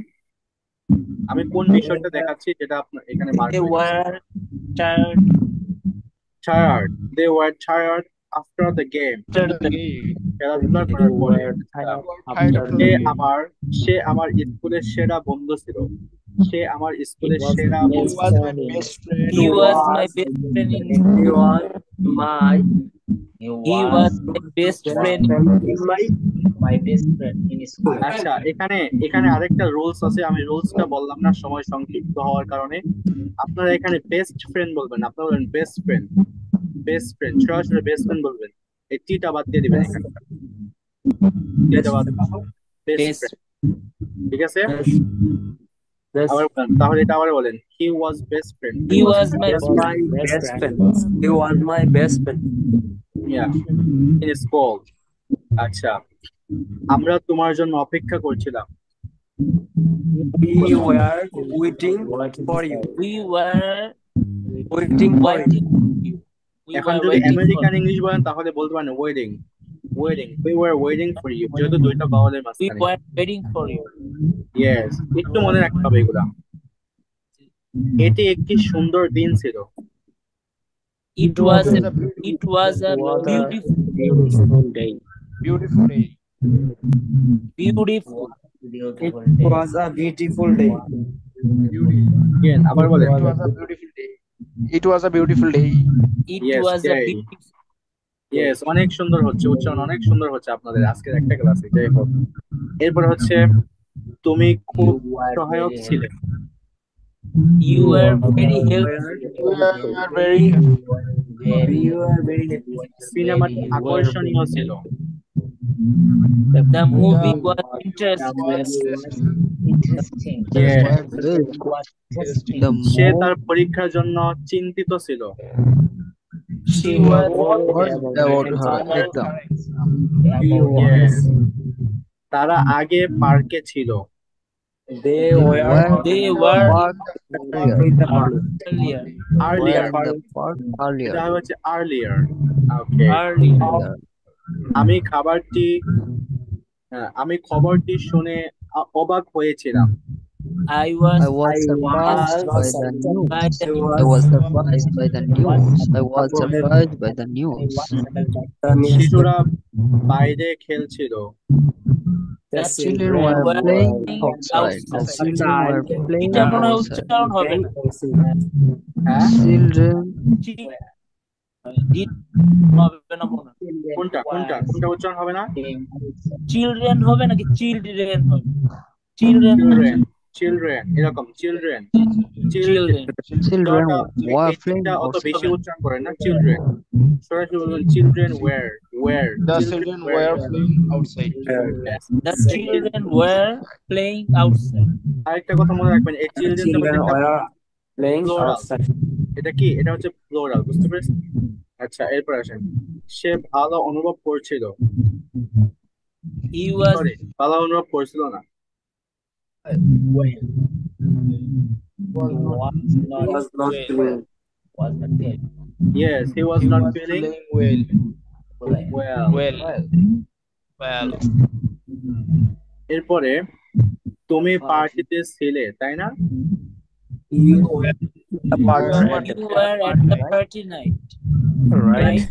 আমি কোন বিষয়টা দেখাচ্ছি যেটা আপনার এখানে mark They were tired. They were tired after the game. খেলাধুলা করার পরে। সে আমার স্কুলের সেরা বন্ধু ছিল। সে আমার স্কুলের সেরা বন্ধু। He was my best friend in school. He was my best friend in school. আচ্ছা, এখানে আরেকটা রুলস আছে, আমি রুলসটা বললাম না সময় সংক্ষিপ্ত হওয়ার কারণে। আপনারা এখানে বেস্ট ফ্রেন্ড বলবেন, আপনারা বলবেন বেস্ট ফ্রেন্ড, সরাসরি বেস্ট ফ্রেন্ড বলবেন। এই টিটা বাদ দিয়ে দিবেন এখানে, টিটা বাদ, বেস্ট ফ্রেন্ড, ঠিক আছে? তাহলে এটা আবার বলেন, he was best friend. He was my best friend. He was my best friend. Yeah, in school. আচ্ছা, আমরা তোমার জন্য অপেক্ষা করছিলাম। We were waiting for you. We were waiting for you. এখন যদি আমেরিকান ইংলিশ বলেন তাহলে বলতে পারেন waiting. We were waiting for you, যেহেতু দুইটা ভাওয়ালের We মাঝখানে। were waiting for you. Yes, একটু মনে রাখতে হবে এগুলা। এটি একটি সুন্দর দিন ছিল। It was a beautiful day. Beautiful day. Beautiful. It was a beautiful day. Again, আবার বলেন। It was a beautiful day. It was a beautiful day. It Yes, was a day. beautiful. Yes, অনেক সুন্দর হচ্ছে, উচ্চারণ অনেক সুন্দর হচ্ছে আপনাদের আজকের একটা ক্লাসে। যাই হোক, এরপর হচ্ছে তুমি খুব সহায়ক ছিলে। You were very সিনেমাটি আকর্ষণীয় ছিল। The movie was interesting. সে তার পরীক্ষার জন্য চিন্তিত ছিল। She was Yes. তারা আগে পার্কে ছিল। They were earlier. এটা হচ্ছে earlier. Okay. আমি খবরটি শুনে অবাক হয়েছিলাম। I was surprised by the news. শিশুরা বাইরে খেলছিল। The children were playing outside. এটা মনে হয় উচ্চারণ হবে না। Children কোনটা উচ্চারণ হবে না? চিলড্রেন হবে নাকি চিলড্রেন হবে? চিলড্রেন এরকম চিলড্রেন were playing অত বেশি উচ্চারণ করেন না। চিলড্রেন সরাসরি বলবেন children where The children were playing outside. The children were playing outside. আরেকটা কথা মনে রাখবেন, এই চিলড্রেন এটা কি? এটা হচ্ছে প্লুরাল, বুঝতে পেরেছেন? আচ্ছা, এরপর আসেন, সে ভালো অনুভব করছিল। ভালো অনুভব করছিল না। Yes, he was not feeling well. এরপরে তুমি পার্টিতে ছিলে, তাই না? You were at the party night. Right.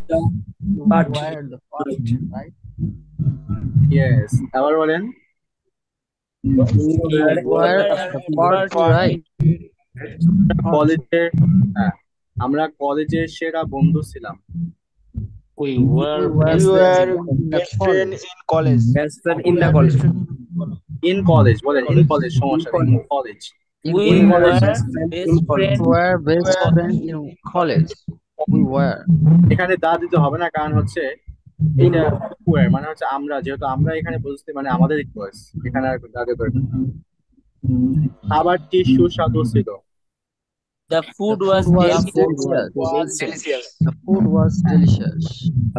Yes. আবার বলেন। আমরা কলেজের সেরা বন্ধু ছিলাম। We were best friend in college. In college বলেন, in college সমস্যা নেই, in college. We were best friends in college. We were. এখানে দা দিতে হবে না, কারণ হচ্ছে এটা were মানে হচ্ছে আমরা, যেহেতু আমরা এখানে বুঝতে মানে আমাদের ভয়েস, এখানে আর দা দিতে হবে। খাবারটি সুস্বাদু ছিল। The food was delicious. The food was delicious.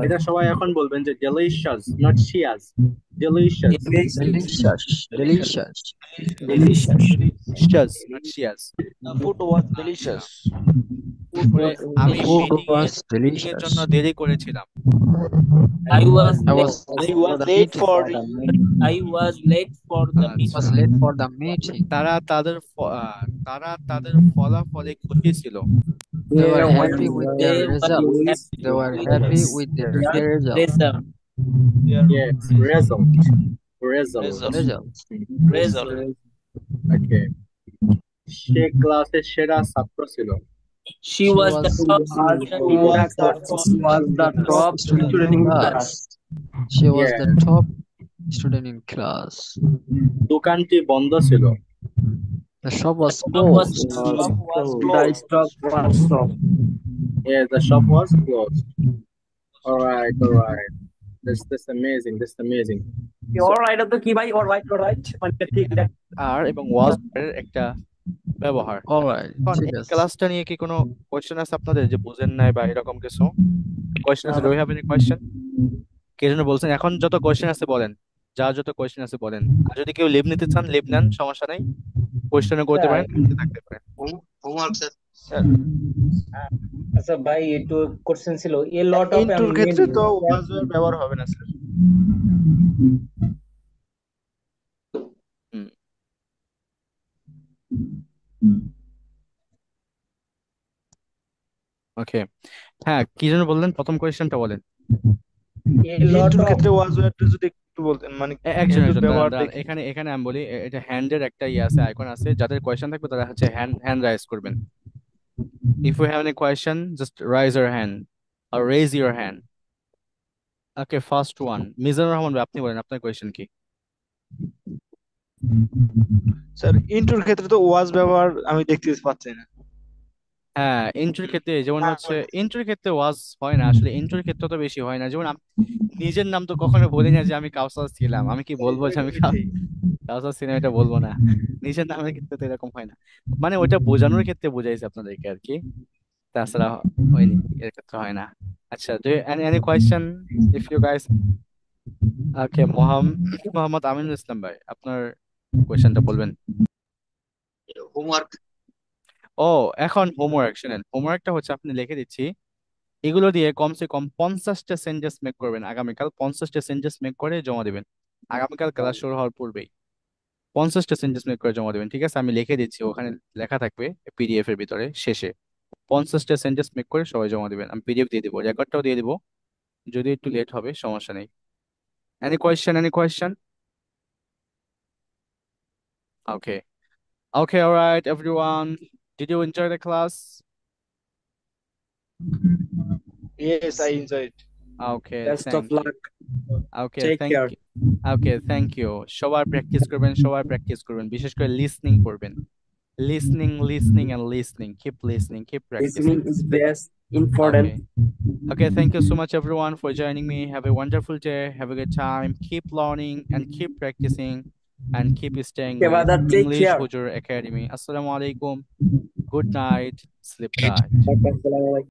এটা সবাই এখন বলবেন যে delicious, not shias. Delicious, not shias. The food was delicious. আমি মিটিং এর জন্য দেরি করেছিলাম। I was late for the meeting. তারা তাদের ফলাফলে খুশি ছিল। They were happy with their results. Yes, result. Okay. সে ক্লাসের সেরা ছাত্র ছিল। She was the top student in class. She was the top student in class. দোকানটি বন্ধ ছিল। The shop was closed. Yeah, the shop was closed. All right. That's amazing. All right তো কি ভাই? All right. মানে ঠিক আছে। আর এবং was এর একটা ব্যবহার। Alright, ক্লাসটা নিয়ে কি কোনো কোশ্চেন আছে আপনাদের, যে বুঝেন নাই বা এরকম কিছু কোশ্চেন আছে? Do you have any question? কে যেন বলছেন এখন যত কোশ্চেন আছে বলেন, যত কোশ্চেন আছে বলেন। আর যদি কেউ লিভ নিতে চান লিভ নেন, সমস্যা নাই, কোশ্চেনও করতে পারেন, থাকতে পারেন। আচ্ছা ভাই, একটু কোশ্চেন ছিল এ লট অফ ইনটুর ক্ষেত্রে তো was এর ব্যবহার হবে না স্যার। ওকে, হ্যাঁ, কি যেন বললেন, প্রথম কোয়েশ্চেনটা বলেন। ইনটুর ক্ষেত্রে was এরটা যদি একটু বলতেন, মানে একজন ব্যবহার এখানে আমি বলি, এটা হ্যান্ডের একটা আছে, আইকন আছে, যাদের কোয়েশ্চেন থাকবে তারা হচ্ছে হ্যান্ড রাইজ করবেন। If you have any question, just raise your hand or raise your hand. Okay, first one Mizanur Rahman ভাই, আপনি বলেন আপনার কোয়েশ্চেন কি? স্যার ইন্টুর ক্ষেত্রে তো ওয়াজ ব্যবহার আমি দেখতে পাচ্ছি না। হ্যাঁ, ইন্ট্রোর ক্ষেত্রে যেমন হচ্ছে ইন্ট্রোর ক্ষেত্রে ওয়াজ হয় না আসলে, ইন্ট্রোর ক্ষেত্রে তো বেশি হয় না। যেমন নিজের নাম তো কখনো বলি না যে আমি কাউসার ছিলাম, আমি কি বলবো যে আমি কাউসার ছিলাম, এটা বলবো না। নিজের নামের ক্ষেত্রে তো এরকম হয় না, মানে ওইটা বোঝানোর ক্ষেত্রে বোঝাইছে আপনাদেরকে আর কি, তাছাড়া হয়নি, এর ক্ষেত্রে হয় না। আচ্ছা, do you, any question if you guys? ওকে, মোহাম্মদ আমিনুল ইসলাম ভাই, আপনার কোয়েশ্চেনটা বলবেন। হোমওয়ার্ক। ও, এখন হোমওয়ার্ক শুনেন, হোমওয়ার্কটা হচ্ছে আপনি লিখে দিচ্ছি, এগুলো দিয়ে কমসে কম 50টা সেন্টেন্স মেক করবেন আগামীকাল। 50টা সেন্টেন্স মেক করে জমা দিবেন আগামীকাল ক্লাস শুরু হওয়ার পূর্বেই। 50টা সেন্টেন্স মেক করে জমা দিবেন, ঠিক আছে? আমি লিখে দিচ্ছি, ওখানে লেখা থাকবে পিডিএফ এর ভিতরে শেষে। 50টা সেন্টেন্স মেক করে সবাই জমা দিবেন, আমি পিডিএফ দিয়ে দিব, রেকর্ডটাও দিয়ে দিব, যদি একটু লেট হবে সমস্যা নেই। Any question, any question? Okay, okay, all right, everyone. Did you enjoy the class? Yes, I enjoyed. Okay, Best of thank you. luck. Okay, Take thank care. you. Okay, thank you. সবার practice করবেন, সবার practice করবেন, বিশেষ করে listening করবেন। Listening, listening, and listening. Keep listening, keep practicing. Listening is best important. Okay. Okay, thank you so much everyone for joining me. Have a wonderful day. Have a good time. Keep learning and keep practicing and keep staying Okay, with brother, take English care. Hujur Academy. Assalamu alaikum. Good night. Sleep tight. Okay, assalamu alaikum.